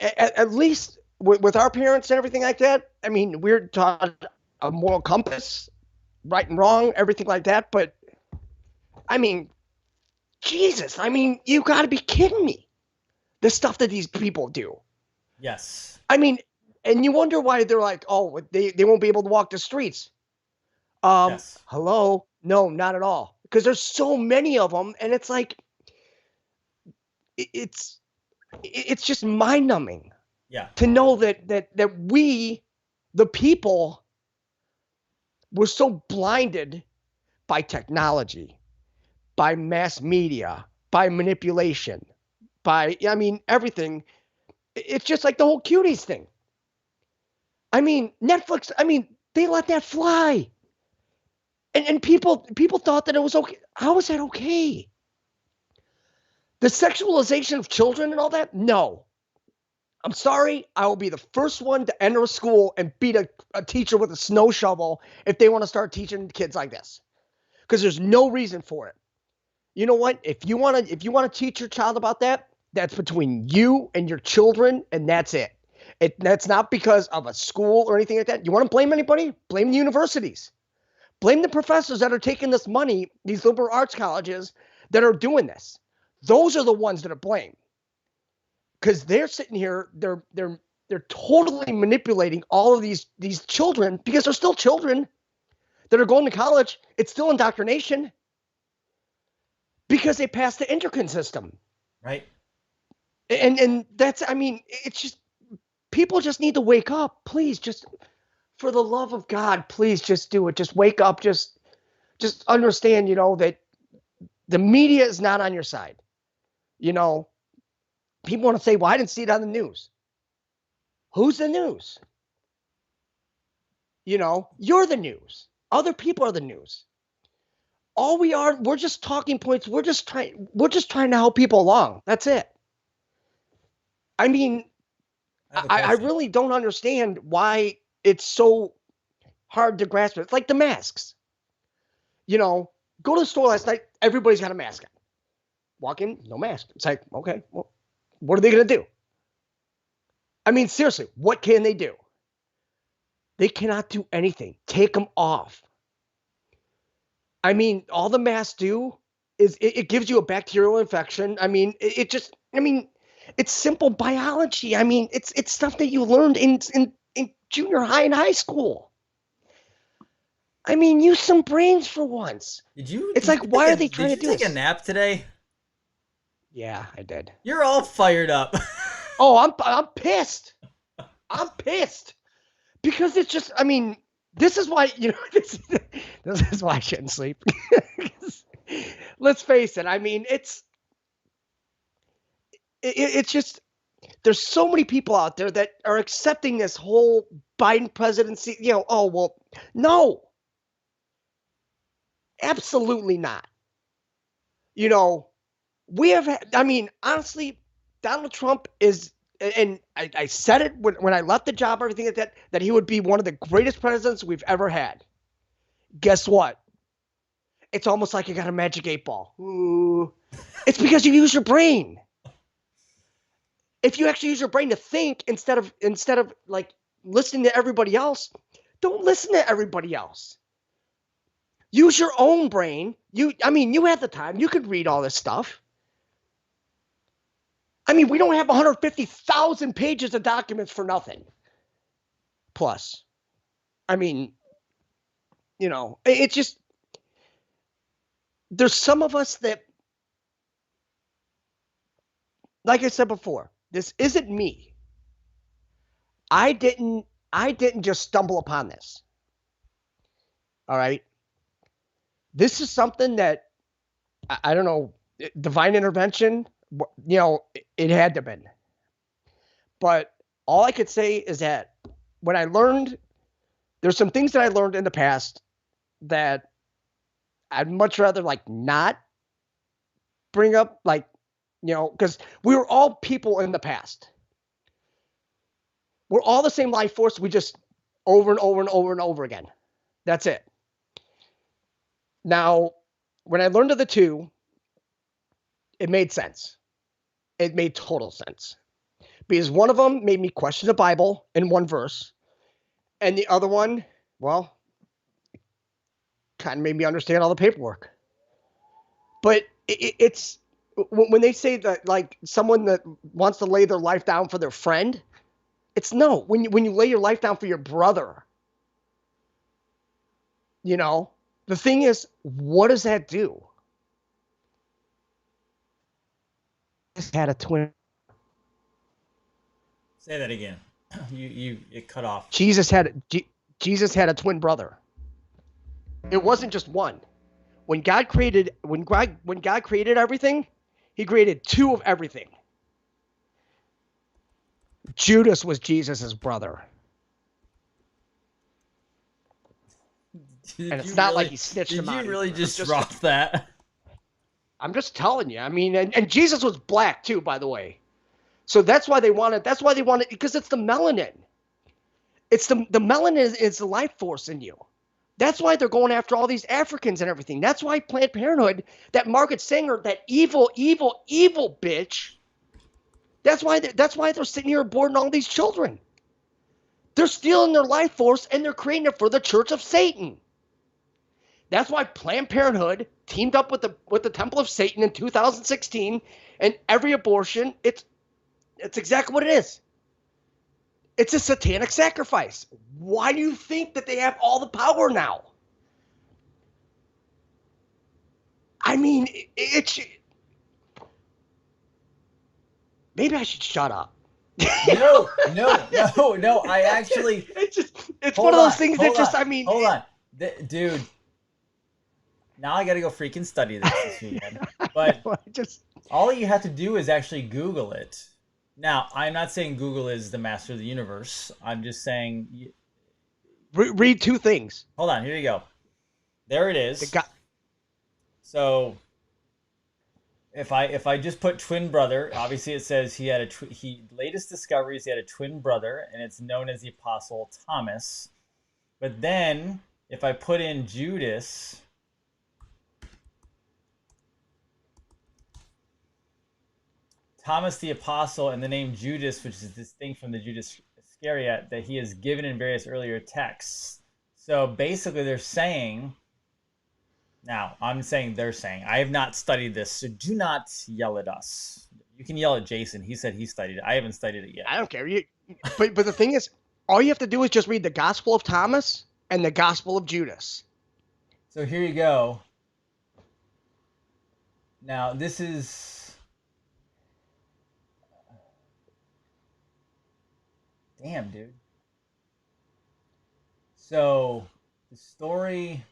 at least with our parents and everything like that. I mean, we're taught a moral compass, right and wrong, everything like that. But I mean, Jesus, I mean, you got to be kidding me. The stuff that these people do. Yes. I mean, and you wonder why they're like, oh, they won't be able to walk the streets. Yes. Hello? No, not at all. Because there's so many of them, and it's like, it's just mind-numbing. Yeah. To know that we, the people, were so blinded by technology, by mass media, by manipulation, by, I mean, everything. It's just like the whole cuties thing. I mean, Netflix, I mean, they let that fly. And people thought that it was okay. How is that okay? The sexualization of children and all that? No. I'm sorry. I will be the first one to enter a school and beat a teacher with a snow shovel if they want to start teaching kids like this. Because there's no reason for it. You know what? If you want to teach your child about that, that's between you and your children, and that's it. That's not because of a school or anything like that. You want to blame anybody? Blame the universities. Blame the professors that are taking this money, these liberal arts colleges that are doing this. Those are the ones that are blamed. Because they're sitting here, they're totally manipulating all of these children, because they're still children that are going to college. It's still indoctrination because they passed the endocrine system. Right. And that's, I mean, it's just, people just need to wake up. Please, just for the love of God, please just do it. Just wake up. Just understand, you know, that the media is not on your side. You know, people want to say, well, I didn't see it on the news. Who's the news? You know, you're the news. Other people are the news. All we are, we're just talking points. We're just trying to help people along. That's it. I mean, I really don't understand why it's so hard to grasp it. It's like the masks. You know, go to the store last night, everybody's got a mask on. Walk in, no mask. It's like, okay, well, what are they going to do? I mean, seriously, what can they do? They cannot do anything. Take them off. I mean, all the masks do is it gives you a bacterial infection. I mean, it's simple biology. I mean, it's stuff that you learned in junior high and high school. I mean, use some brains for once. It's like, why are they trying to do this? Did you take a nap today? Yeah, I did. You're all fired up. Oh, I'm pissed. I'm pissed. Because it's just, I mean, this is why, you know, this is why I shouldn't sleep. Let's face it. I mean, it's just, there's so many people out there that are accepting this whole Biden presidency. You know, oh, well, no. Absolutely not. You know, I mean, honestly, Donald Trump is, and I said it when I left the job, everything like that he would be one of the greatest presidents we've ever had. Guess what? It's almost like you got a magic 8-ball. Ooh. It's because you use your brain. If you actually use your brain to think instead of like listening to everybody else, don't listen to everybody else. Use your own brain. You had the time. You could read all this stuff. I mean, we don't have 150,000 pages of documents for nothing. Plus, I mean, you know, it's just, there's some of us that, like I said before, this isn't me. I didn't just stumble upon this. All right. This is something that, I don't know, divine intervention, you know, it had to have been. But all I could say is that when I learned, there's some things that I learned in the past that I'd much rather like not bring up, like, you know, because we were all people in the past. We're all the same life force. We just over and over and over and over again. That's it. Now, when I learned of the two, it made sense. It made total sense. Because one of them made me question the Bible in one verse. And the other one, well, kind of made me understand all the paperwork. But it's when they say that, like, someone that wants to lay their life down for their friend, it's no. When you lay your life down for your brother, you know, the thing is, what does that do? Just had a twin. Say that again. It cut off. Jesus had a twin brother. It wasn't just one. When God created everything, He created two of everything. Judas was Jesus' brother. And it's not like he snitched him out. Did you really just drop that? I'm just telling you. I mean, and Jesus was black too, by the way. So that's why they wanted, because it's the melanin. It's the melanin is the life force in you. That's why they're going after all these Africans and everything. That's why Planned Parenthood, that Margaret Sanger, that evil bitch, that's why they're sitting here aborting all these children. They're stealing their life force and they're creating it for the Church of Satan. That's why Planned Parenthood teamed up with the Temple of Satan in 2016, and every abortion, it's exactly what it is. It's a satanic sacrifice. Why do you think that they have all the power now? I mean, maybe I should shut up. No. I actually. It's one of those things that just, I mean. Hold on. Dude. Now I gotta go freaking study this weekend. But all you have to do is actually Google it. Now, I'm not saying Google is the master of the universe. I'm just saying... Read two things. Hold on, here you go. There it is. So, if I just put twin brother, obviously it says he had latest discoveries, he had a twin brother, and it's known as the Apostle Thomas. But then, if I put in Judas... Thomas the Apostle and the name Judas, which is distinct from the Judas Iscariot, that he is given in various earlier texts. So basically they're saying, now I'm saying they're saying, I have not studied this, so do not yell at us. You can yell at Jason. He said he studied it. I haven't studied it yet. I don't care. But the thing is, all you have to do is just read the Gospel of Thomas and the Gospel of Judas. So here you go. Now this is... Damn, dude. So, the story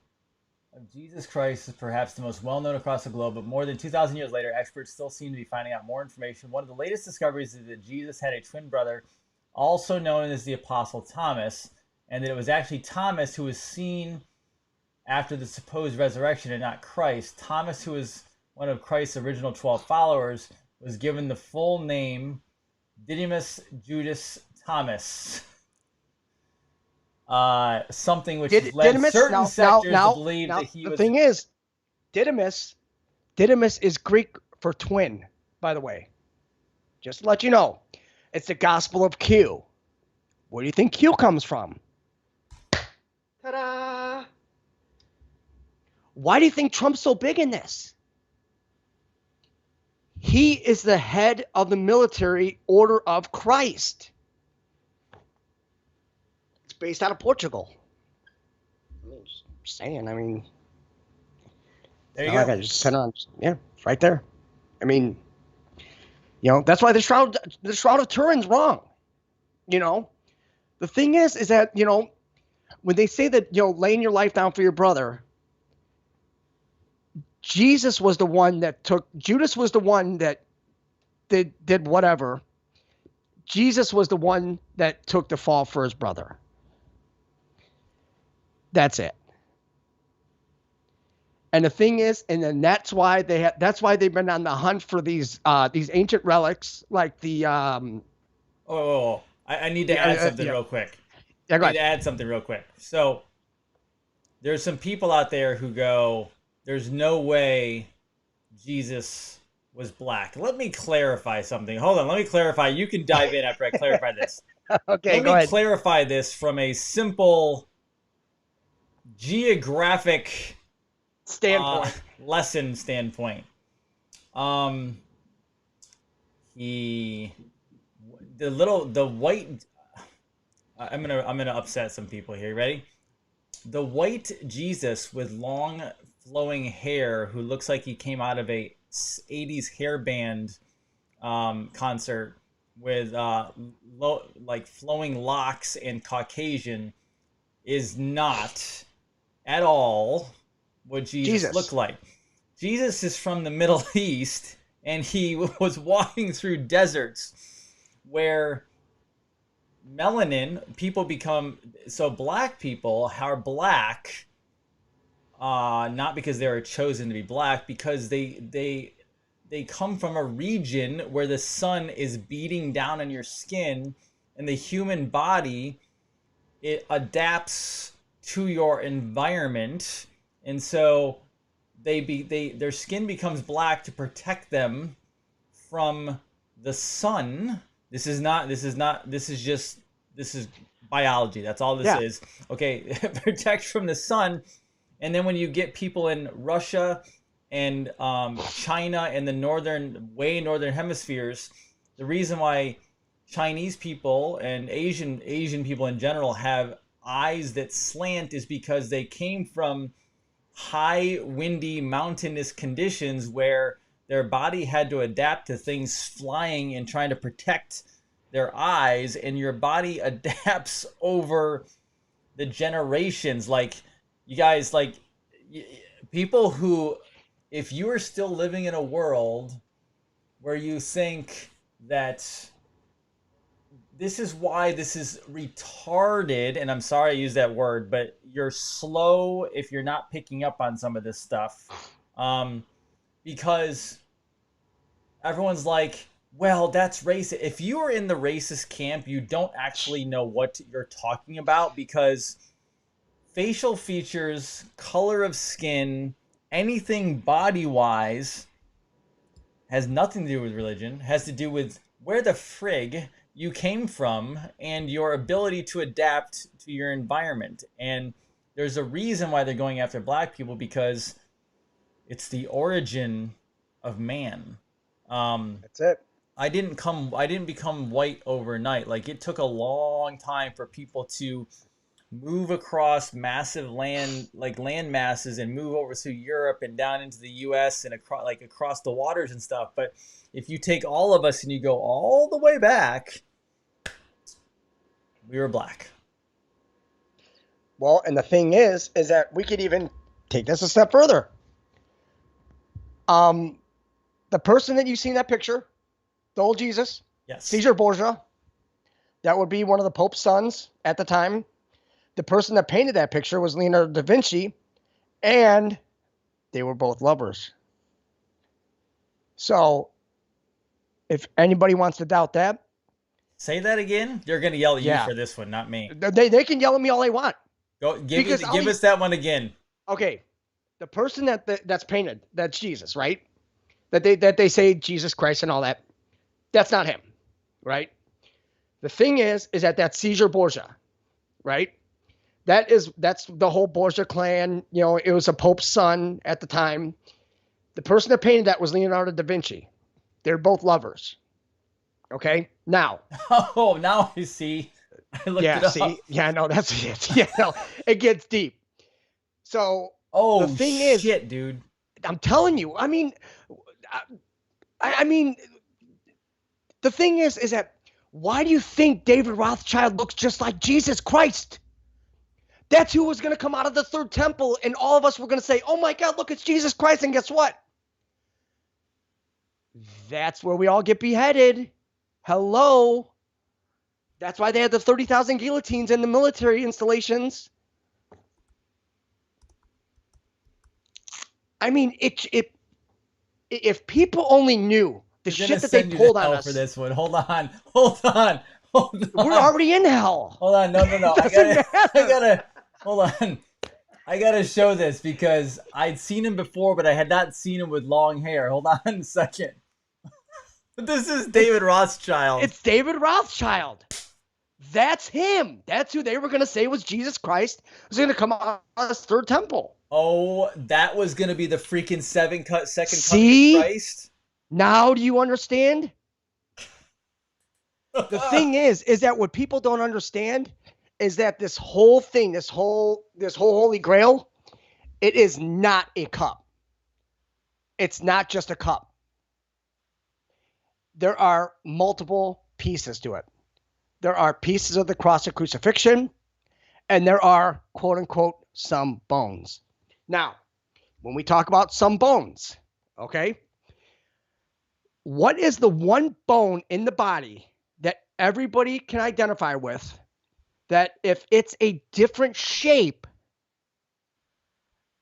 of Jesus Christ is perhaps the most well-known across the globe, but more than 2,000 years later, experts still seem to be finding out more information. One of the latest discoveries is that Jesus had a twin brother, also known as the Apostle Thomas, and that it was actually Thomas who was seen after the supposed resurrection and not Christ. Thomas, who was one of Christ's original 12 followers, was given the full name Didymus Judas Thomas, something which has led certain sectors to believe that he was... The thing is, Didymus is Greek for twin, by the way. Just to let you know. It's the Gospel of Q. Where do you think Q comes from? Ta-da! Why do you think Trump's so big in this? He is the head of the military order of Christ. It's based out of Portugal. I'm just saying, I mean... There you go. I just said on, yeah, it's right there. I mean, you know, that's why the Shroud of Turin's wrong. You know? The thing is that, you know, when they say that, you know, laying your life down for your brother... Jesus was the one that Judas was the one that did whatever. Jesus was the one that took the fall for his brother. That's it. And the thing is, and then that's why they've been on the hunt for these ancient relics, like the I need to add something real quick. Yeah, go ahead. I need to add something real quick. So there's some people out there who go, there's no way Jesus was black. Let me clarify something. Hold on. Let me clarify. You can dive in after I clarify this. Okay, Let me clarify this from a simple geographic lesson standpoint. The white. I'm gonna upset some people here. Ready? The white Jesus with long flowing hair, who looks like he came out of a 80s hair band concert with like flowing locks and Caucasian, is not at all what Jesus looked like. Jesus is from the Middle East. and he was walking through deserts where melanin people become, so black people are black, not because they were chosen to be black, because they come from a region where the sun is beating down on your skin, and the human body, it adapts to your environment, and so their skin becomes black to protect them from the sun. This is biology. That's all this is. Okay, protect from the sun. And then when you get people in Russia and China and the way northern hemispheres, the reason why Chinese people and Asian people in general have eyes that slant is because they came from high, windy, mountainous conditions where their body had to adapt to things flying and trying to protect their eyes, and your body adapts over the generations. Like, you guys, like, people who, if you are still living in a world where you think that this is why this is retarded, and I'm sorry I use that word, but you're slow if you're not picking up on some of this stuff. Because everyone's like, well, that's racist. If you are in the racist camp, you don't actually know what you're talking about, because facial features, color of skin, anything body-wise has nothing to do with religion, has to do with where the frig you came from and your ability to adapt to your environment. And there's a reason why they're going after black people, because it's the origin of man. That's it. I didn't become white overnight. Like, it took a long time for people to move across massive land masses and move over to Europe and down into the US and across the waters and stuff. But if you take all of us and you go all the way back, we were black. Well, and the thing is that we could even take this a step further. The person that you see in that picture, the old Jesus, Yes. Caesar Borgia, that would be one of the Pope's sons at the time. The person that painted that picture was Leonardo da Vinci, and they were both lovers. So, if anybody wants to doubt that, say that again. They're gonna yell at you Yeah. for this one, not me. they can yell at me all they want. Go give Because give us that one again. Okay, the person that's painted, that's Jesus, right? That they say Jesus Christ and all that. That's not him, right? The thing is that that's Caesar Borgia, right? That's the whole Borgia clan. You know, it was a Pope's son at the time. The person that painted that was Leonardo da Vinci. They're both lovers. Okay, now. Oh, now I see. I looked it up. See, yeah, no, that's it. Yeah, no, it gets deep. So, oh, the thing is, shit, dude. I'm telling you. I mean, the thing is that why do you think David Rothschild looks just like Jesus Christ? That's who was going to come out of the third temple, and all of us were going to say, oh my God, look, it's Jesus Christ. And guess what? That's where we all get beheaded. Hello. That's why they had the 30,000 guillotines in the military installations. I mean, if people only knew the shit that they pulled on us for this one. Hold on. We're already in hell. Hold on. No. I gotta hold on. I gotta show this because I'd seen him before, but I had not seen him with long hair. Hold on a second. This is David Rothschild. It's David Rothschild. That's him. That's who they were going to say was Jesus Christ. Was going to come out of this third temple. Oh, that was going to be the freaking second coming of Christ? Now do you understand? The thing is that what people don't understand is that this whole thing, this whole Holy Grail, it is not a cup. It's not just a cup. There are multiple pieces to it. There are pieces of the cross of crucifixion, and there are, quote unquote, some bones. Now, when we talk about some bones, okay, What is the one bone in the body that everybody can identify with that if it's a different shape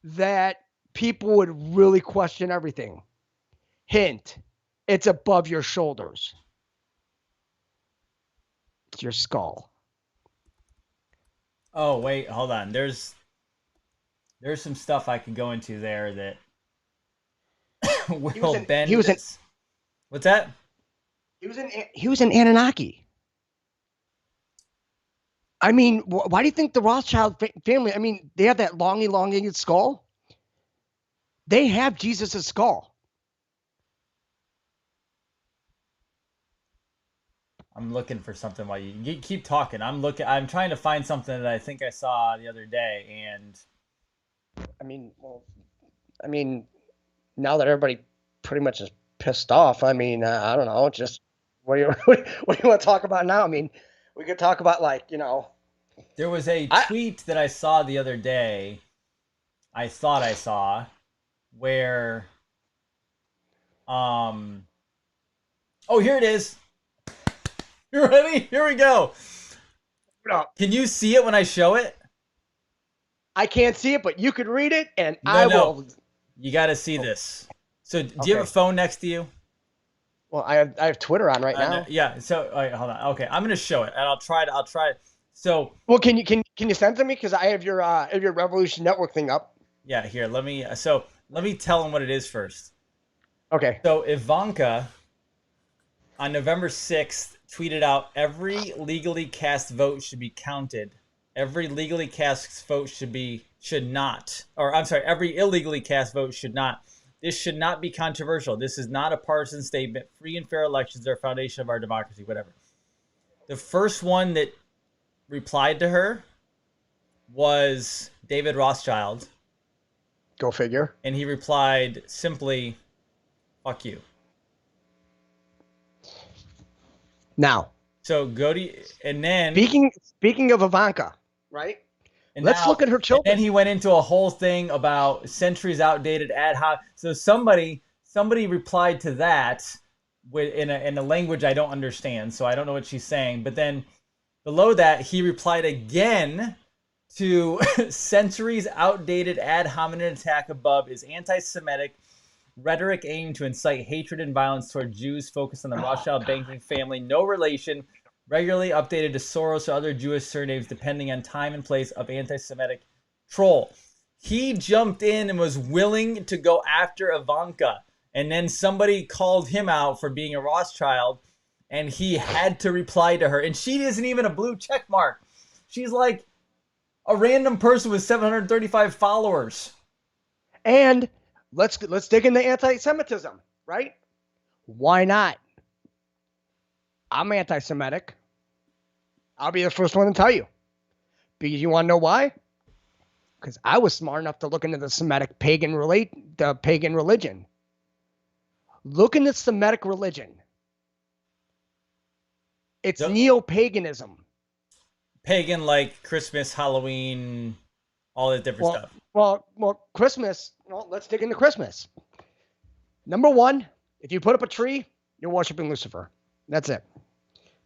that people would really question everything? Hint, it's above your shoulders. It's your skull. Oh, wait, hold on. There's some stuff I could go into there that will bend this. What's that? He was an Anunnaki. I mean, why do you think the Rothschild family? I mean, they have that long, elongated skull. They have Jesus' skull. I'm looking for something while you keep talking. I'm trying to find something that I think I saw the other day, and I mean, now that everybody pretty much is pissed off, I mean, I don't know. Just what do you want to talk about now? I mean, we could talk about There was a tweet that I saw the other day. I thought I saw where, oh, here it is. You ready? Here we go. Can you see it when I show it? I can't see it, but you could read it, and I will. You got to see this. So, do you have a phone next to you? Well, I have Twitter on right now. Yeah. So, all right, hold on. Okay, I'm gonna show it, and I'll try it. So, well, can you send it to me, because I have your Revolution Network thing up. Yeah. Here, let me tell them what it is first. Okay. So Ivanka on November 6th tweeted out, every legally cast vote should be counted. Every legally cast vote every illegally cast vote should not. This should not be controversial. This is not a partisan statement. Free and fair elections are a foundation of our democracy, whatever. The first one that replied to her was David Rothschild. Go figure. And he replied simply, fuck you. Now. So go to, and then. Speaking of Ivanka, right? And let's look at her children. And then he went into a whole thing about centuries outdated ad hoc. So somebody replied to that in a language I don't understand. So I don't know what she's saying. But then below that, he replied again to centuries outdated ad hominem attack above is anti-Semitic rhetoric aimed to incite hatred and violence toward Jews focused on the Rothschild banking family. No relation. Regularly updated to Soros or other Jewish surnames depending on time and place of anti-Semitic troll. He jumped in and was willing to go after Ivanka. And then somebody called him out for being a Rothschild. And he had to reply to her. And she isn't even a blue check mark. She's like a random person with 735 followers. And let's dig into anti-Semitism, right? Why not? I'm anti-Semitic. I'll be the first one to tell you. Because you want to know why? Because I was smart enough to look into the Semitic pagan religion. Look into Semitic religion. It's neo-paganism. Pagan, like Christmas, Halloween, all that different stuff. Well, Christmas. Well, let's dig into Christmas. Number one, if you put up a tree, you're worshiping Lucifer. That's it.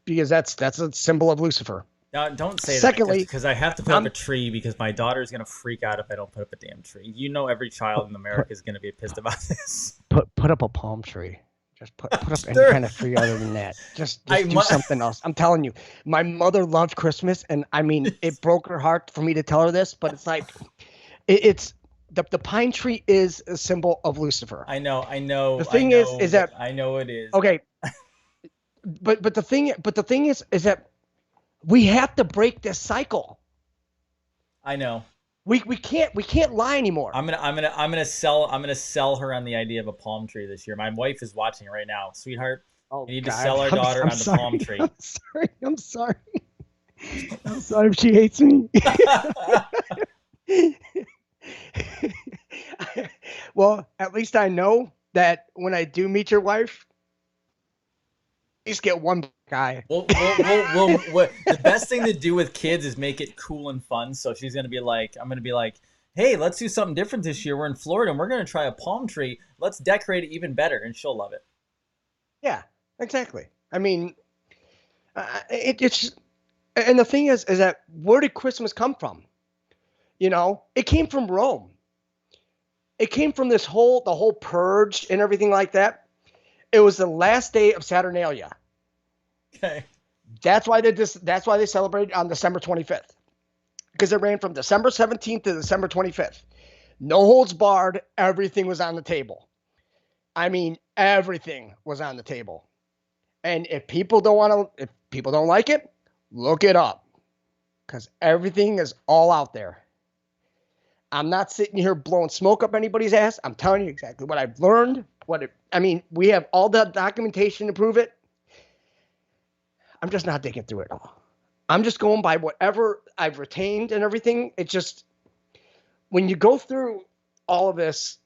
Because that's a symbol of Lucifer. Now, don't say Secondly, that because I have to put up a tree because my daughter is going to freak out if I don't put up a damn tree. You know, every child in America is going to be pissed about this. Put up a palm tree. Just put up any kind of tree other than that. Just do something else. I'm telling you, my mother loved Christmas, and I mean, it broke her heart for me to tell her this, but it's like, it's the pine tree is a symbol of Lucifer. I know. The thing is that I know it is. Okay. But the thing is that we have to break this cycle. I know. We can't lie anymore. I'm gonna sell her on the idea of a palm tree this year. My wife is watching right now, sweetheart. Oh, you need to sell our daughter on the palm tree. I'm sorry if she hates me. Well, at least I know that when I do meet your wife, at least get one guy. Well, the best thing to do with kids is make it cool and fun. So she's gonna be like, I'm gonna be like, hey, let's do something different this year. We're in Florida and we're gonna try a palm tree. Let's decorate it even better, and she'll love it. Yeah, exactly. I mean, it's and the thing is that where did Christmas come from? You know, it came from Rome. It came from the whole purge and everything like that. It was the last day of Saturnalia. Okay. That's why they celebrated on December 25th, because it ran from December 17th to December 25th. No holds barred. Everything was on the table. I mean, everything was on the table. And if people don't like it, look it up, because everything is all out there. I'm not sitting here blowing smoke up anybody's ass. I'm telling you exactly what I've learned. We have all the documentation to prove it. I'm just not digging through it all. I'm just going by whatever I've retained and everything. It's just, when you go through all of this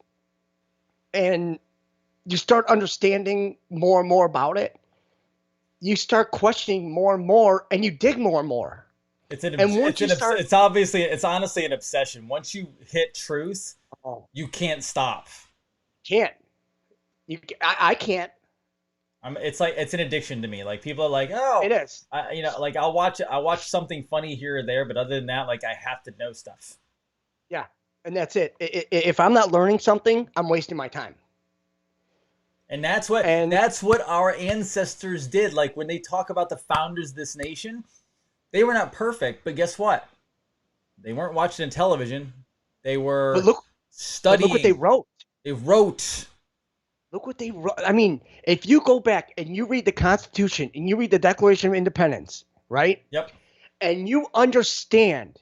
and you start understanding more and more about it, you start questioning more and more, and you dig more and more. It's honestly an obsession. Once you hit truth, you can't stop. Can't. I can't. It's like, it's an addiction to me. Like, people are like, oh, it is. Like, I'll watch something funny here or there, but other than that, like, I have to know stuff. Yeah, and that's it. If I'm not learning something, I'm wasting my time. And that's what our ancestors did. Like, when they talk about the founders of this nation, they were not perfect, but guess what? They weren't watching television. They were studying. Look what they wrote. They wrote. Look what they wrote. I mean, if you go back and you read the Constitution and you read the Declaration of Independence, right? Yep. And you understand,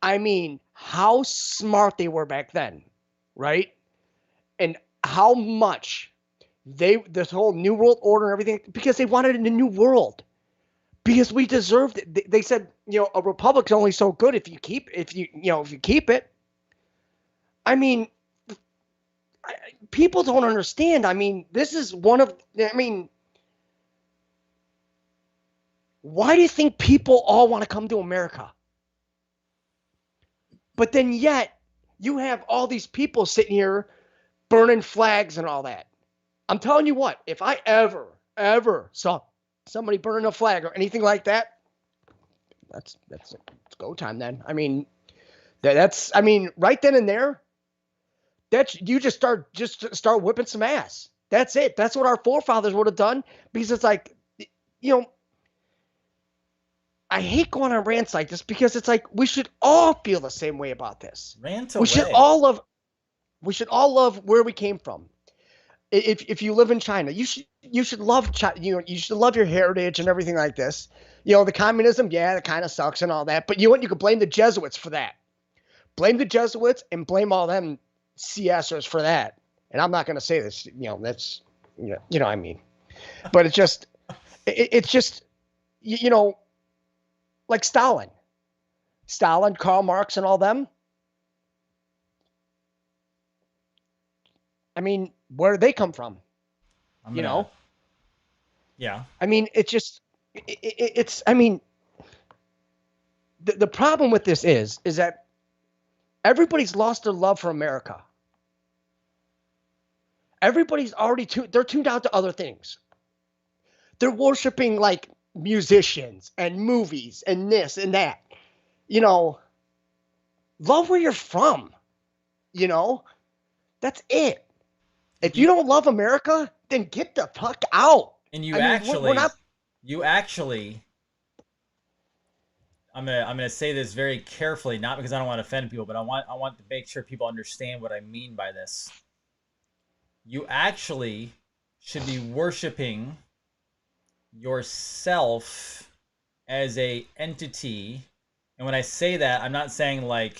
I mean, how smart they were back then, right? And how much this whole New World Order and everything, because they wanted a new world. Because we deserved it. They said, a republic's only so good if you keep it. I mean, people don't understand. I mean, this is why do you think people all want to come to America? But then yet, you have all these people sitting here burning flags and all that. I'm telling you what, if I ever saw somebody burning a flag or anything like that, that's it's go time then. I mean, right then and there, you just start whipping some ass. That's it. That's what our forefathers would have done, because it's like, I hate going on rants like this, because it's like, we should all feel the same way about this. Rant away. We should all love where we came from. If you live in China, you should love China. You should love your heritage and everything like this. The communism, that kind of sucks and all that. But you could blame the Jesuits for that. Blame the Jesuits and blame all them CSers for that. And I'm not going to say this. That's what I mean. But it's just like Stalin, Karl Marx, and all them. I mean, where did they come from? Yeah. I mean, I mean, the problem with this is that everybody's lost their love for America. Everybody's they're tuned out to other things. They're worshiping like musicians and movies and this and that. Love where you're from. That's it. If you don't love America, then get the fuck out. And we're not. I'm gonna say this very carefully, not because I don't want to offend people, but I want to make sure people understand what I mean by this. You actually should be worshiping yourself as a entity. And when I say that, I'm not saying like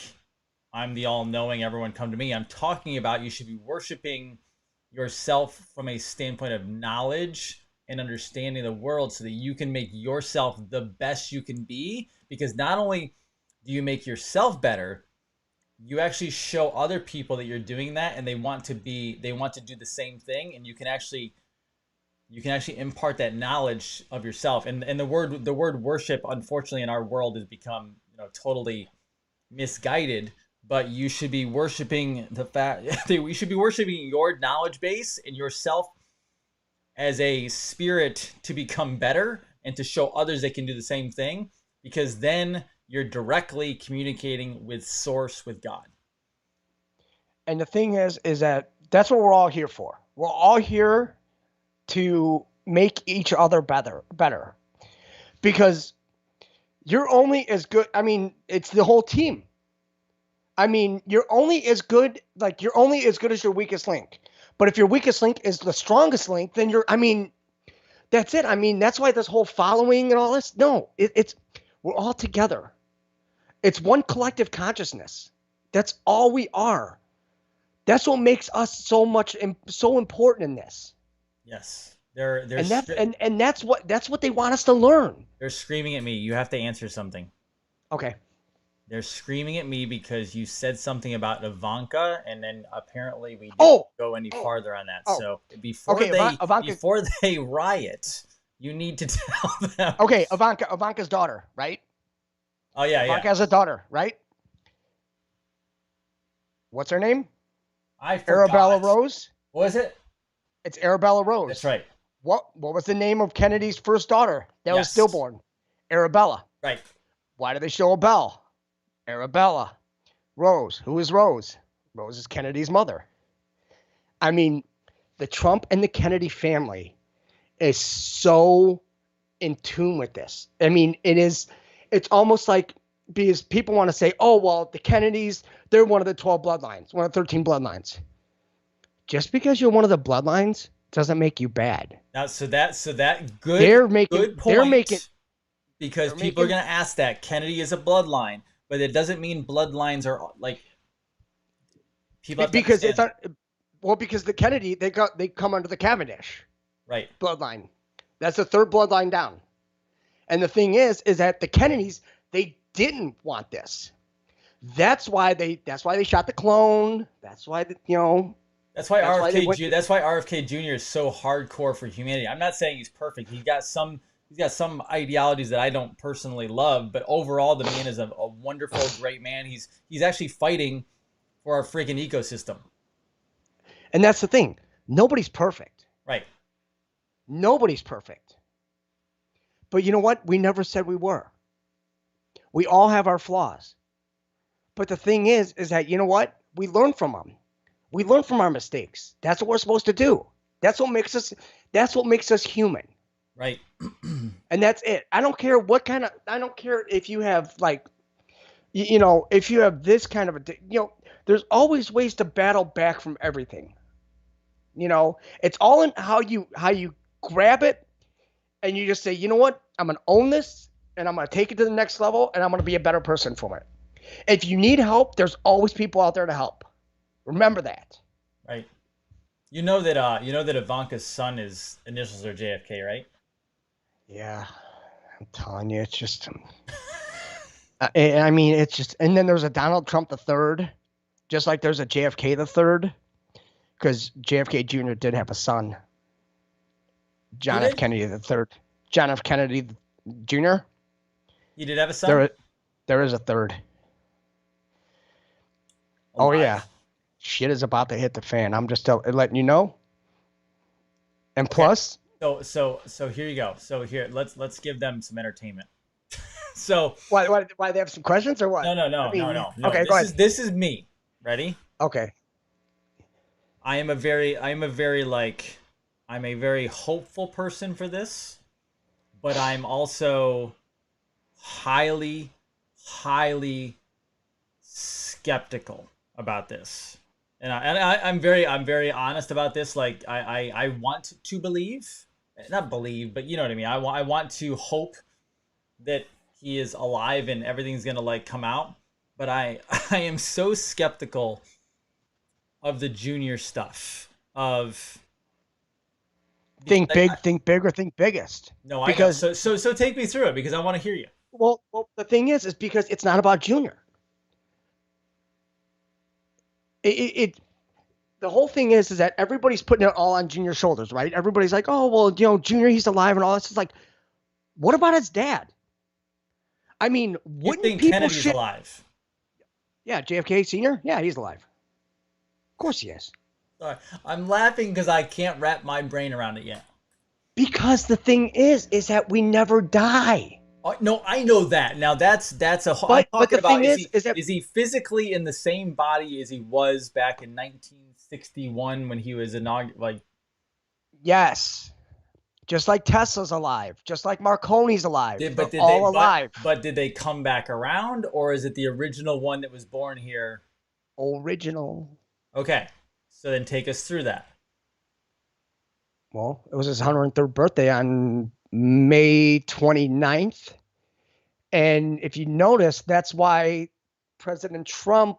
I'm the all-knowing, everyone come to me. I'm talking about you should be worshiping yourself from a standpoint of knowledge and understanding the world, so that you can make yourself the best you can be. Because not only do you make yourself better, you actually show other people that you're doing that, and they want to do the same thing, and you can actually impart that knowledge of yourself. And the word worship, unfortunately, in our world has become totally misguided. But you should be worshiping the fact that we should be worshiping your knowledge base and yourself as a spirit to become better and to show others they can do the same thing, because then you're directly communicating with source, with God. And the thing is that that's what we're all here for. We're all here to make each other better. Because you're only as good. I mean, it's the whole team. I mean, you're only as good as your weakest link. But if your weakest link is the strongest link, then that's it. I mean, that's why this whole following and all this. No, it's we're all together. It's one collective consciousness. That's all we are. That's what makes us so important in this. Yes. And that's what they want us to learn. They're screaming at me. You have to answer something. Okay. They're screaming at me because you said something about Ivanka, and then apparently we didn't go any farther on that. So before they riot, you need to tell them. Okay, Ivanka's daughter, right? Oh yeah, Ivanka has a daughter, right? What's her name? I forgot. Arabella Rose. What was it? It's Arabella Rose. That's right. What was the name of Kennedy's first daughter that was stillborn? Arabella. Right. Why did they show a bell? Arabella. Rose. Who is Rose? Rose is Kennedy's mother. I mean, the Trump and the Kennedy family is so in tune with this. I mean, it's almost like, because people want to say, oh, well, the Kennedys, they're one of the 12 bloodlines, one of the 13 bloodlines. Just because you're one of the bloodlines doesn't make you bad. Now, so that good point. Because people are going to ask that. Kennedy is a bloodline, but it doesn't mean bloodlines are like people have to because understand. because the Kennedy, they come under the Cavendish bloodline. That's the third bloodline down. And the thing is that the Kennedys, they didn't want this. That's why they shot the clone. That's why That's why RFK Jr. is so hardcore for humanity. I'm not saying he's perfect. He's got some ideologies that I don't personally love, but overall the man is a wonderful, great man. He's actually fighting for our freaking ecosystem. And that's the thing. Nobody's perfect. Right. Nobody's perfect. But you know what? We never said we were. We all have our flaws. But the thing is that, you know what? We learn from them. We learn from our mistakes. That's what we're supposed to do. That's what makes us human. Right. And that's it. I don't care if you have if you have this kind of there's always ways to battle back from everything. It's all in how you grab it and you just say, you know what? I'm going to own this and I'm going to take it to the next level and I'm going to be a better person from it. If you need help, there's always people out there to help. Remember that. Right. You know that Ivanka's son is initials are JFK, right? Yeah. I'm telling you, it's just I mean, it's just, and then there's a Donald Trump III, just like there's a JFK III, because JFK Jr. did have a son, John F. Kennedy III. John F. Kennedy Jr. He did have a son? There is a third. Oh, yeah. Shit is about to hit the fan. I'm just letting you know. And plus. So here you go. So here, let's give them some entertainment. So why they have some questions or what? No. Okay, go ahead. This is me. Ready? Okay. I'm a very hopeful person for this, but I'm also highly skeptical about this. And I'm very honest about this. Like I want to believe, not believe, but you know what I mean. I want to hope that he is alive and everything's gonna come out. But I am so skeptical of the junior stuff. Of think big, think big, or think biggest. No, because so take me through it because I want to hear you. Well, the thing is because it's not about Junior. The whole thing is that everybody's putting it all on Junior's shoulders, right? Everybody's like, oh, well, Junior, he's alive and all this. It's like, what about his dad? I mean, wouldn't you think people Kennedy's alive? Yeah, JFK Sr.? Yeah, he's alive. Of course he is. Sorry, I'm laughing because I can't wrap my brain around it yet. Because the thing is that we never die. No, I know that. Now that's a. I'm But talking the about thing is that is he physically in the same body as he was back in 1961 when he was like. yes, just like Tesla's alive, just like Marconi's alive, they're all alive. But did they come back around, or is it the original one that was born here? Original. Okay, so then take us through that. Well, it was his 103rd birthday on May 29th. And if you notice, that's why President Trump,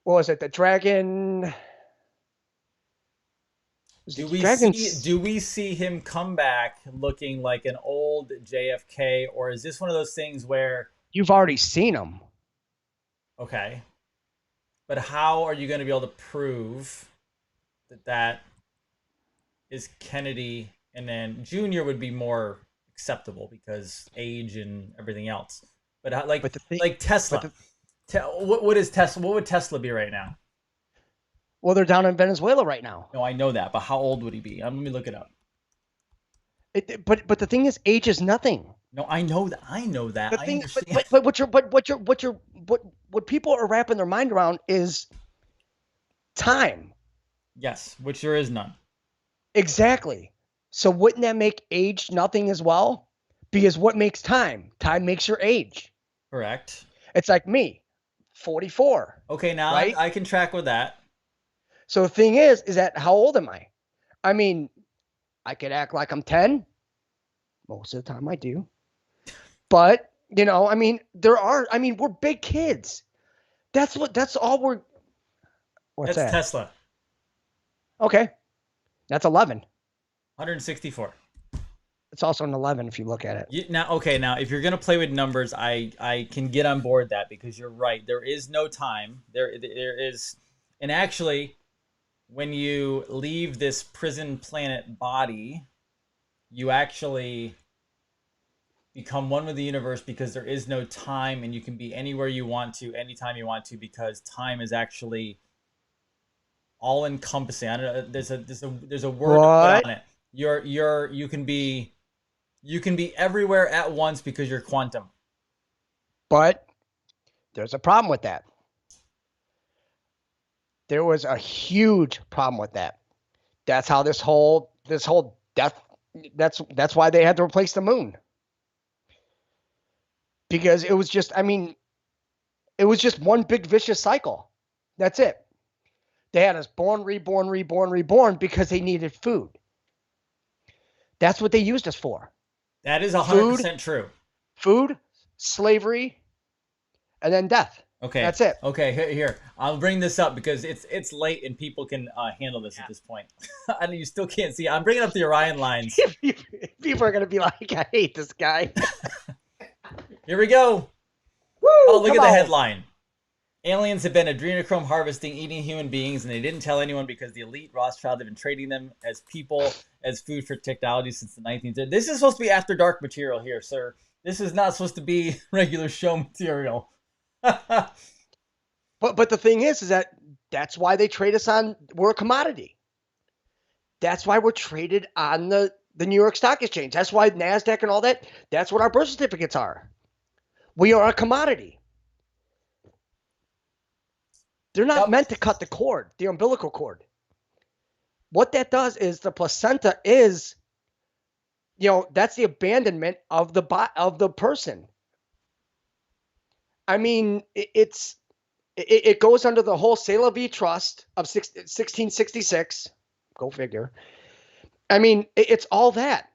what was it, the dragon? Do we see him come back looking like an old JFK, or is this one of those things where you've already seen him? Okay. But how are you going to be able to prove that is Kennedy, and then Junior would be more acceptable because age and everything else. But like Tesla, what is Tesla? What would Tesla be right now? Well, they're down in Venezuela right now. No, I know that, but how old would he be? Let me look it up. But the thing is, age is nothing. No, I know that. I know that. The thing, what people are wrapping their mind around is time. Yes, which there is none. Exactly. So wouldn't that make age nothing as well? Because what makes time? Time makes your age. Correct. It's like me, 44. Okay, now right? I can track with that. So the thing is that how old am I? I mean, I could act like I'm 10. Most of the time I do. But, you know, I mean, we're big kids. That's all we're. What's That's that? Tesla. Okay. That's 11. 164. It's also an 11 if you look at it. Now, if you're gonna play with numbers, I can get on board that because you're right. There is no time. There is, and actually, when you leave this prison planet body, you actually become one with the universe because there is no time, and you can be anywhere you want to, anytime you want to, because time is actually all encompassing. I don't know. There's a word to put on it. You can be everywhere at once because you're quantum. But there's a problem with that. There was a huge problem with that. That's how this whole death. That's why they had to replace the moon. Because it was just, it was just one big vicious cycle. That's it. They had us born, reborn, reborn, reborn because they needed food. That's what they used us for. That is 100% true. Food, slavery, and then death. Okay. That's it. Okay, here. I'll bring this up because it's late and people can handle this at this point. I know you still can't see. I'm bringing up the Orion lines. People are going to be like, I hate this guy. Here we go. Woo, oh, look at the headline. Aliens have been adrenochrome harvesting, eating human beings, and they didn't tell anyone because the elite Rothschild have been trading them as people, as food for technology since the 19th. This is supposed to be after dark material here, sir. This is not supposed to be regular show material. But the thing is that's why they trade us on. We're a commodity. That's why we're traded on the New York Stock Exchange. That's why NASDAQ and all that. That's what our birth certificates are. We are a commodity. They're not meant to cut the cord, the umbilical cord. What that does is the placenta is, that's the abandonment of the person. I mean, it goes under the whole C'est La Vie Trust of 1666. Go figure. I mean, it's all that.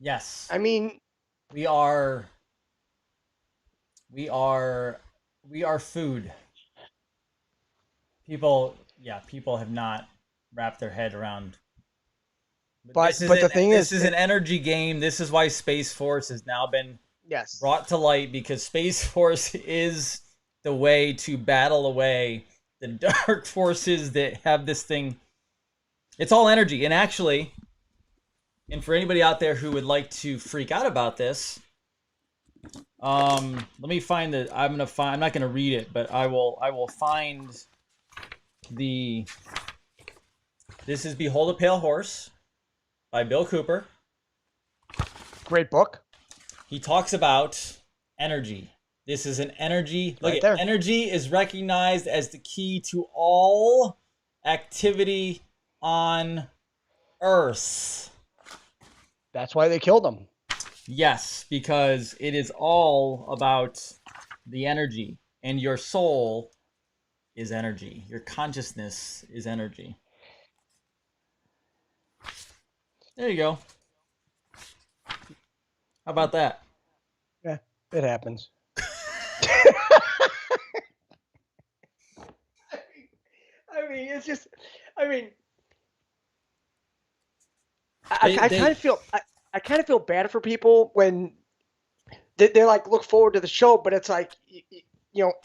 Yes. I mean, we are food. People have not wrapped their head around. But the thing is, this is an energy game. This is why Space Force has now been brought to light, because Space Force is the way to battle away the dark forces that have this thing. It's all energy. And actually, and for anybody out there who would like to freak out about this, let me find I'm not gonna read it, but I will find the This is Behold a Pale Horse by Bill Cooper. Great book. He talks about energy. This is an energy. Look Right at there. energy is recognized as the key to all activity on Earth. That's why they killed him. Yes, because it is all about the energy, and your soul is energy. Your consciousness is energy. There you go. How about that? Yeah, it happens. I mean, it's just. I mean, I kind of feel. I kind of feel bad for people when they like look forward to the show, but it's like,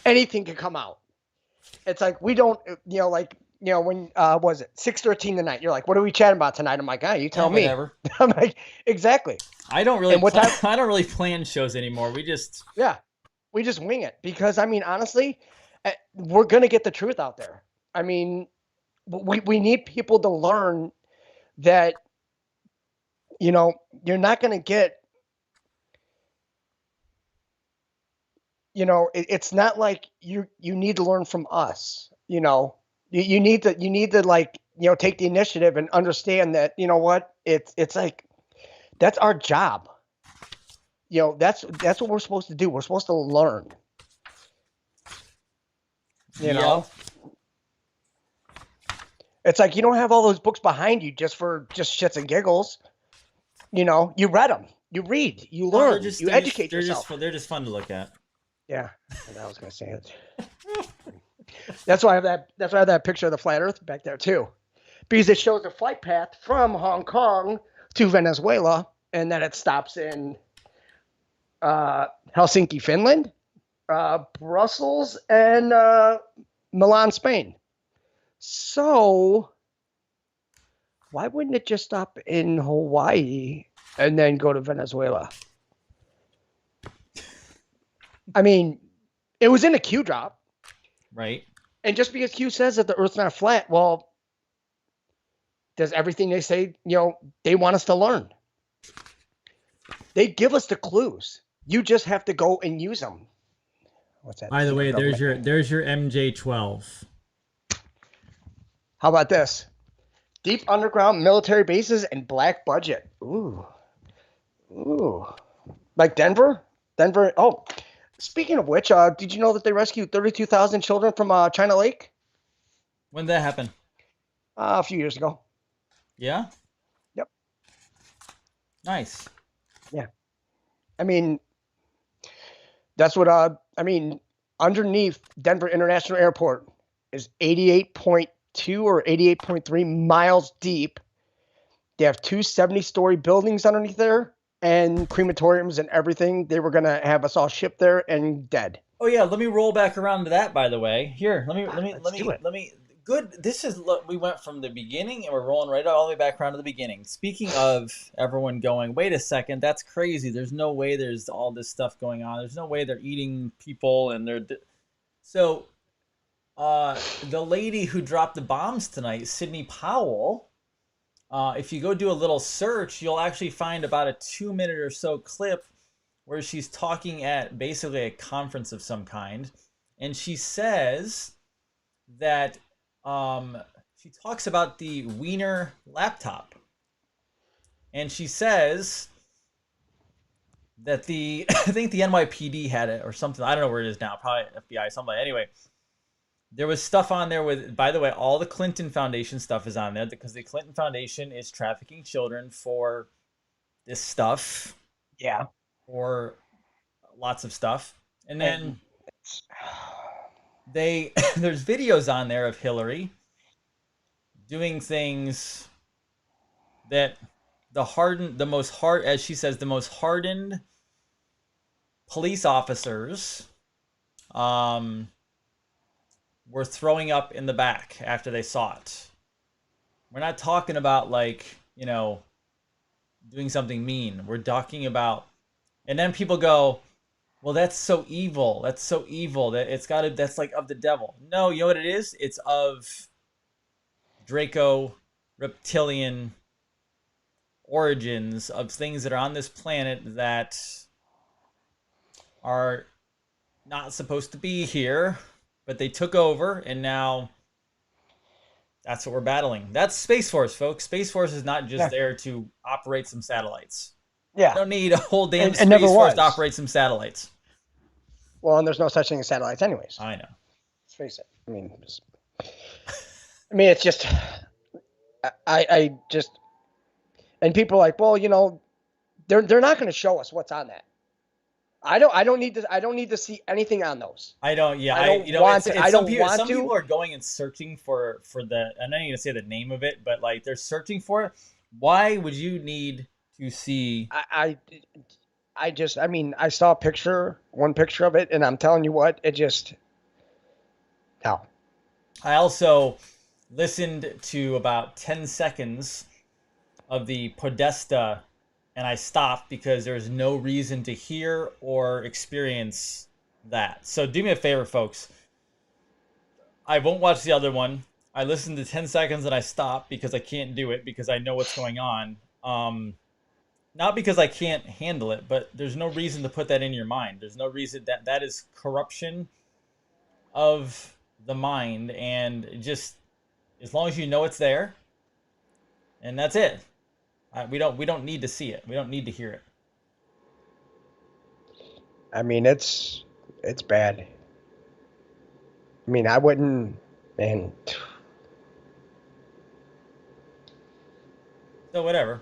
anything can come out. It's like we don't, like, when was it 6:13 tonight? You're like, what are we chatting about tonight? I'm like, you tell me. Whatever. I'm like, exactly. I don't really. And what time- I don't really plan shows anymore. We just. Yeah, we just wing it because I mean, honestly, we're gonna get the truth out there. I mean, we need people to learn that, you're not gonna get. It's not like you need to learn from us. You need to like, take the initiative and understand that, what it's like, that's our job. That's what we're supposed to do. We're supposed to learn. You know, it's like you don't have all those books behind you just for shits and giggles. You read them, you read, you learn, you educate yourself. They're just fun to look at. Yeah, I was gonna say it. That's why I have that. That's why I have that picture of the flat Earth back there too, because it shows the flight path from Hong Kong to Venezuela, and then it stops in Helsinki, Finland, Brussels, and Milan, Spain. So why wouldn't it just stop in Hawaii and then go to Venezuela? I mean, it was in a Q drop. Right. And just because Q says that the Earth's not flat, well, does everything they say, they want us to learn. They give us the clues. You just have to go and use them. What's that? By the way, there's your MJ-12. How about this? Deep underground military bases and black budget. Ooh. Like Denver? Oh, speaking of which, did you know that they rescued 32,000 children from China Lake? When did that happen? A few years ago. Yeah? Yep. Nice. Yeah. I mean, that's what, underneath Denver International Airport is 88.2 or 88.3 miles deep. They have two 70-story buildings underneath there and crematoriums and everything. They were going to have us all shipped there and dead. Oh yeah, let me roll back around to that, by the way. Here, let me good. This is, we went from the beginning and we're rolling right all the way back around to the beginning. Speaking of everyone going, wait a second, that's crazy. There's no way there's all this stuff going on. There's no way they're eating people and they're... So, the lady who dropped the bombs tonight, Sidney Powell, if you go do a little search, you'll actually find about a 2-minute or so clip where she's talking at basically a conference of some kind. And she says that she talks about the Wiener laptop. And she says that I think the NYPD had it or something. I don't know where it is now. Probably FBI, something like that. Anyway, there was stuff on there with, by the way, all the Clinton Foundation stuff is on there because the Clinton Foundation is trafficking children for this stuff. Yeah. Or lots of stuff. And then there's videos on there of Hillary doing things that as she says, the most hardened police officers were throwing up in the back after they saw it. We're not talking about doing something mean. We're talking about, and then people go, well, that's so evil. That's so evil. That's like of the devil. No, you know what it is? It's of Draco reptilian origins of things that are on this planet that are not supposed to be here, but they took over, and now that's what we're battling. That's Space Force, folks. Space Force is not just there to operate some satellites. Yeah. You don't need a whole damn It never Space Force was. to operate some satellites. Well, and there's no such thing as satellites anyways. I know. Let's face it. I mean, it's just, I just, and people are like, well, you know, they're not going to show us what's on that. I don't need to see anything on those. I don't. Yeah, I don't you know, want to. I don't want some to. people are going and searching for the. I'm not even gonna say the name of it, but like they're searching for it. Why would you need to see? I mean, I saw one picture of it, and I'm telling you what, it just, no. I also listened to about 10 seconds of the Podesta, and I stopped because there's no reason to hear or experience that. So do me a favor, folks. I won't watch the other one. I listened to 10 seconds and I stopped because I can't do it because I know what's going on. Not because I can't handle it, but there's no reason to put that in your mind. There's no reason that is corruption of the mind, and just as long as you know it's there, and that's it. We don't need to see it. We don't need to hear it. I mean, it's bad. I mean, I wouldn't, man. So whatever.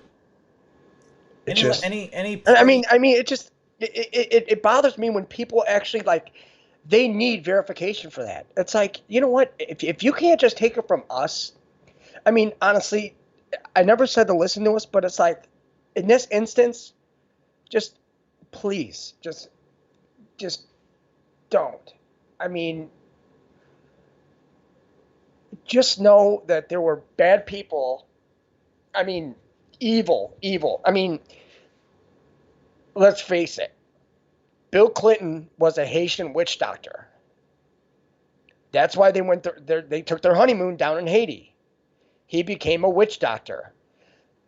It's just, any I mean, it just, it bothers me when people actually, like, they need verification for that. It's like, you know what? If you can't just take it from us, I mean, honestly, I never said to listen to us, but it's like, in this instance, just please, just don't. I mean, just know that there were bad people. I mean, evil. I mean, let's face it. Bill Clinton was a Haitian witch doctor. That's why they took their honeymoon down in Haiti. He became a witch doctor.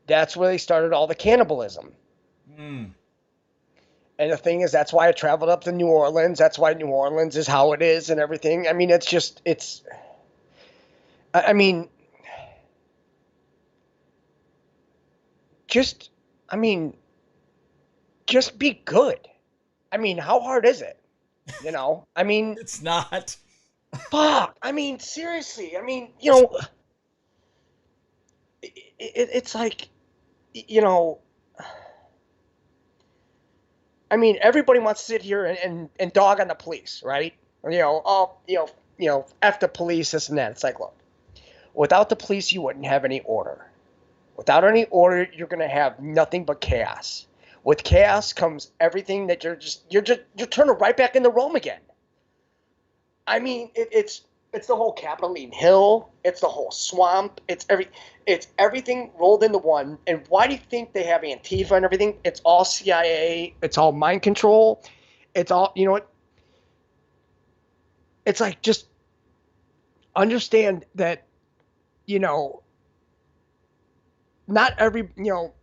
That's where they started all the cannibalism. Mm. And the thing is, that's why I traveled up to New Orleans. That's why New Orleans is how it is and everything. I mean, I mean, just be good. I mean, how hard is it? You know, I mean, it's not. Fuck. I mean, seriously. I mean, you know, it's like, you know, I mean, everybody wants to sit here and dog on the police, right? You know, F the police, this and that. It's like, look, without the police, you wouldn't have any order. Without any order, you're going to have nothing but chaos. With chaos comes everything that you're turning right back into Rome again. I mean, it's the whole Capitoline Hill. It's the whole swamp. It's everything rolled into one. And why do you think they have Antifa and everything? It's all CIA. It's all mind control. It's all, you know what? It's like, just understand that, you know, not every, you know,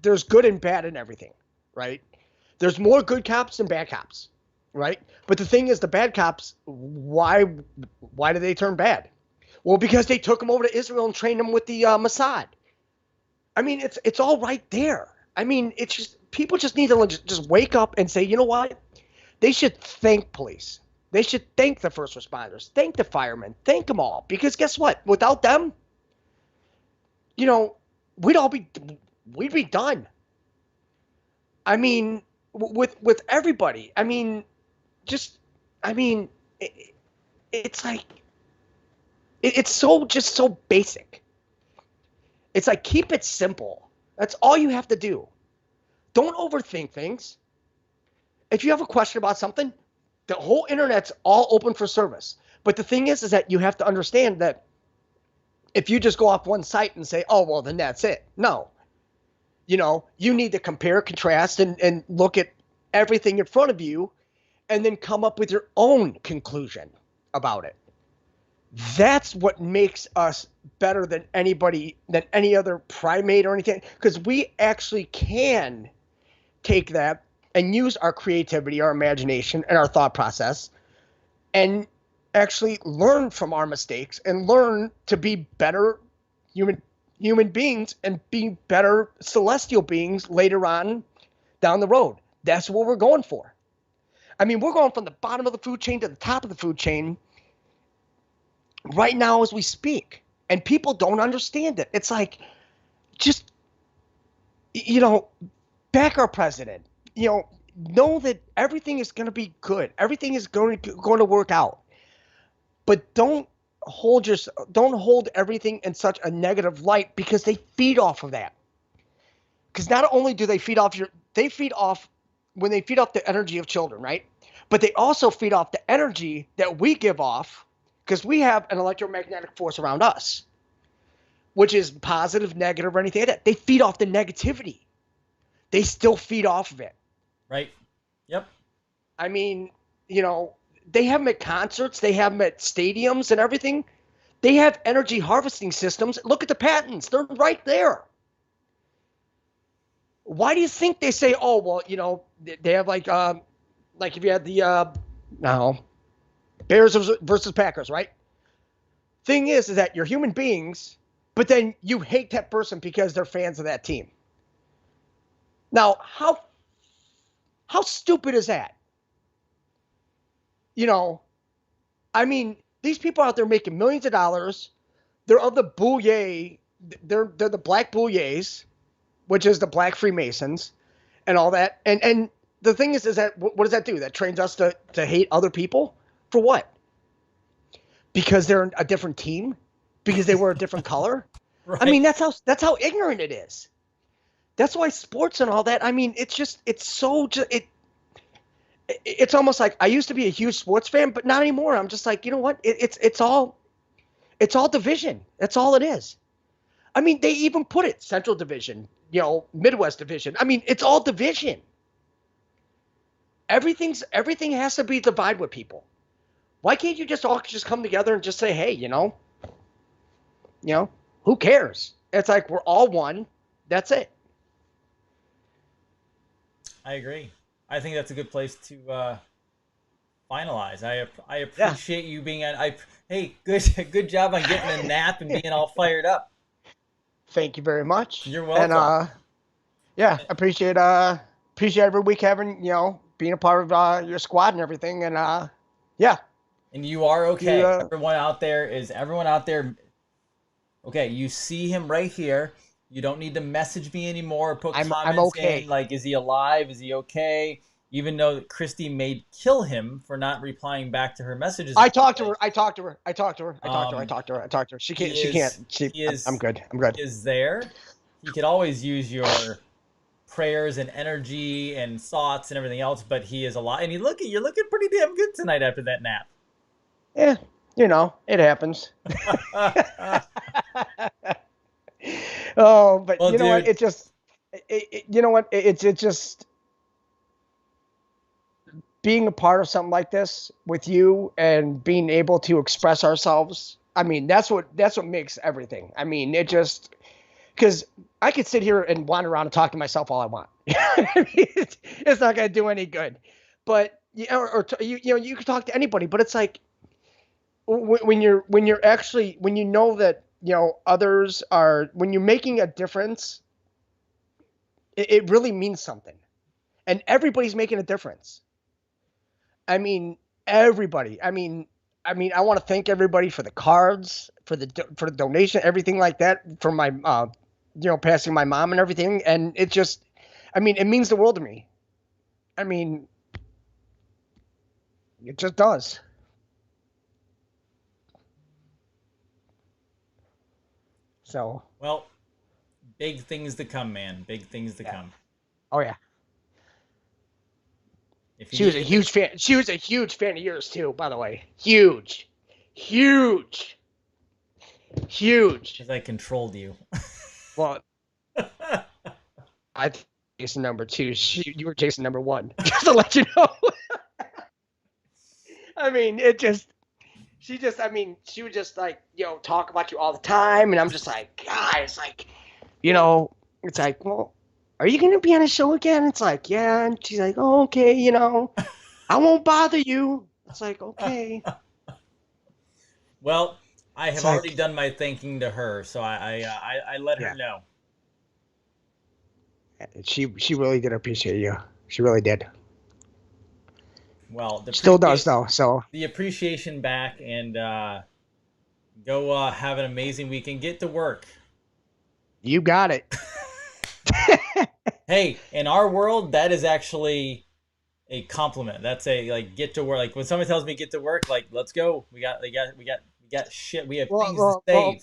there's good and bad in everything, right? There's more good cops than bad cops, right? But the thing is, the bad cops, why do they turn bad? Well, because they took them over to Israel and trained them with the Mossad. I mean, it's all right there. I mean, it's just, people just need to just wake up and say, you know what? They should thank police. They should thank the first responders, thank the firemen, thank them all. Because guess what? Without them, you know, we'd be done. I mean, with everybody. I mean, just, I mean, it's like, it's so basic. It's like, keep it simple. That's all you have to do. Don't overthink things. If you have a question about something, the whole internet's all open for service. But the thing is that you have to understand that if you just go off one site and say, oh, well, then that's it. No. You know, you need to compare, contrast, and look at everything in front of you and then come up with your own conclusion about it. That's what makes us better than anybody, than any other primate or anything, because we actually can take that and use our creativity, our imagination, and our thought process, and actually learn from our mistakes and learn to be better human beings and be better celestial beings later on down the road. That's what we're going for. I mean, we're going from the bottom of the food chain to the top of the food chain right now as we speak. And people don't understand it. It's like, just, back our president, know that everything is going to be good. Everything is going to work out. But don't hold everything in such a negative light, because they feed off of that. Because not only do they feed off when they feed off the energy of children, right? But they also feed off the energy that we give off, because we have an electromagnetic force around us, which is positive, negative, or anything like that. They feed off the negativity. They still feed off of it. Right. Yep. I mean, they have them at concerts. They have them at stadiums and everything. They have energy harvesting systems. Look at the patents. They're right there. Why do you think they say, oh, well, they have like if you had the Bears versus Packers, right? Thing is that you're human beings, but then you hate that person because they're fans of that team. Now, how stupid is that? I mean, these people out there making millions of dollars. They're of the Bouye. They're the Black Bouilles, which is the Black Freemasons, and all that. And the thing is that what does that do? That trains us to hate other people for what? Because they're a different team, because they wear a different color. Right. I mean, that's how ignorant it is. That's why sports and all that. I mean, it's almost like, I used to be a huge sports fan, but not anymore. I'm just like, you know what? It's all division. That's all it is. I mean, they even put it Central Division, Midwest Division. I mean, it's all division. Everything has to be divided with people. Why can't you just all come together and just say, hey, who cares? It's like, we're all one. That's it. I agree. I think that's a good place to finalize. I appreciate you being on. Hey, good job on getting a nap and being all fired up. Thank you very much. You're welcome. And appreciate every week having being a part of your squad and everything. And yeah. And you are okay. Everyone out there. Okay, you see him right here. You don't need to message me anymore or put comments I'm okay. in like, is he alive? Is he okay? Even though Christy may kill him for not replying back to her messages. I talked to her. She can't. I'm good. He is there. He could always use your prayers and energy and thoughts and everything else, but he is alive. And you're looking pretty damn good tonight after that nap. Yeah, it happens. Oh, but well, what? It just, it's just being a part of something like this with you and being able to express ourselves. I mean, that's what makes everything. I mean, because I could sit here and wander around and talk to myself all I want. It's not going to do any good. But you can talk to anybody, but it's like when you know that others are, when you're making a difference, it really means something, and everybody's making a difference. I mean, everybody. I mean, I want to thank everybody for the cards, for the donation, everything like that, for my passing my mom and everything, and it just, it means the world to me. I mean, it just does. So, well, big things to come, man. Big things to come. Oh yeah. She was a huge fan. She was a huge fan of yours too, by the way. Huge. Because I controlled you. Well, I Jason number 2. You were Jason number 1. Just to let you know. I mean, it just, she just, I mean, she would just like, talk about you all the time. And I'm just like, guys, like, it's like, well, are you going to be on a show again? It's like, yeah. And she's like, oh, okay, I won't bother you. It's like, okay. Well, I have It's like- already done my thanking to her, so I let her Yeah. know. She really did appreciate you. She really did. Well, Still does though. So the appreciation back, and go have an amazing weekend. Get to work. you got it. Hey, in our world, that is actually a compliment. That's like get to work. Like when someone tells me get to work, like let's go. We got shit. We have things to save.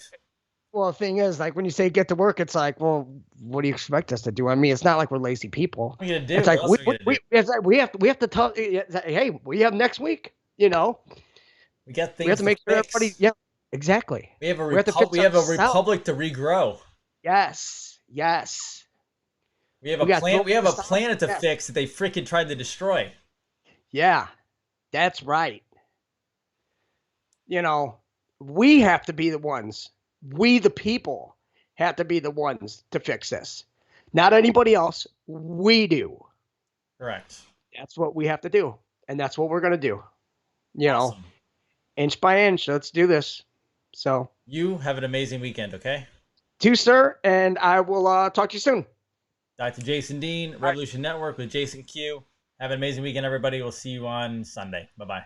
Well, the thing is, like when you say get to work, it's like, well, what do you expect us to do? I mean, it's not like we're lazy people. What are we gonna do? It's like What else are we gonna do? it's like we have to tell. Hey, we have next week. We got things. We have to make sure fix. everybody. Yeah, exactly. We have a We have to fix we have a ourselves. republic to regrow. Yes. We have We a got planet. We have a those planet to yeah. fix that they freaking tried to destroy. Yeah, that's right. We have to be the ones. We, the people, have to be the ones to fix this. Not anybody else. We do. Correct. That's what we have to do. And that's what we're going to do. Awesome. Inch by inch. Let's do this. So, You have an amazing weekend, okay? too, sir. And I will talk to you soon. Dr. Jason Dean, Revolution Network with Jason Q. Have an amazing weekend, everybody. We'll see you on Sunday. Bye-bye.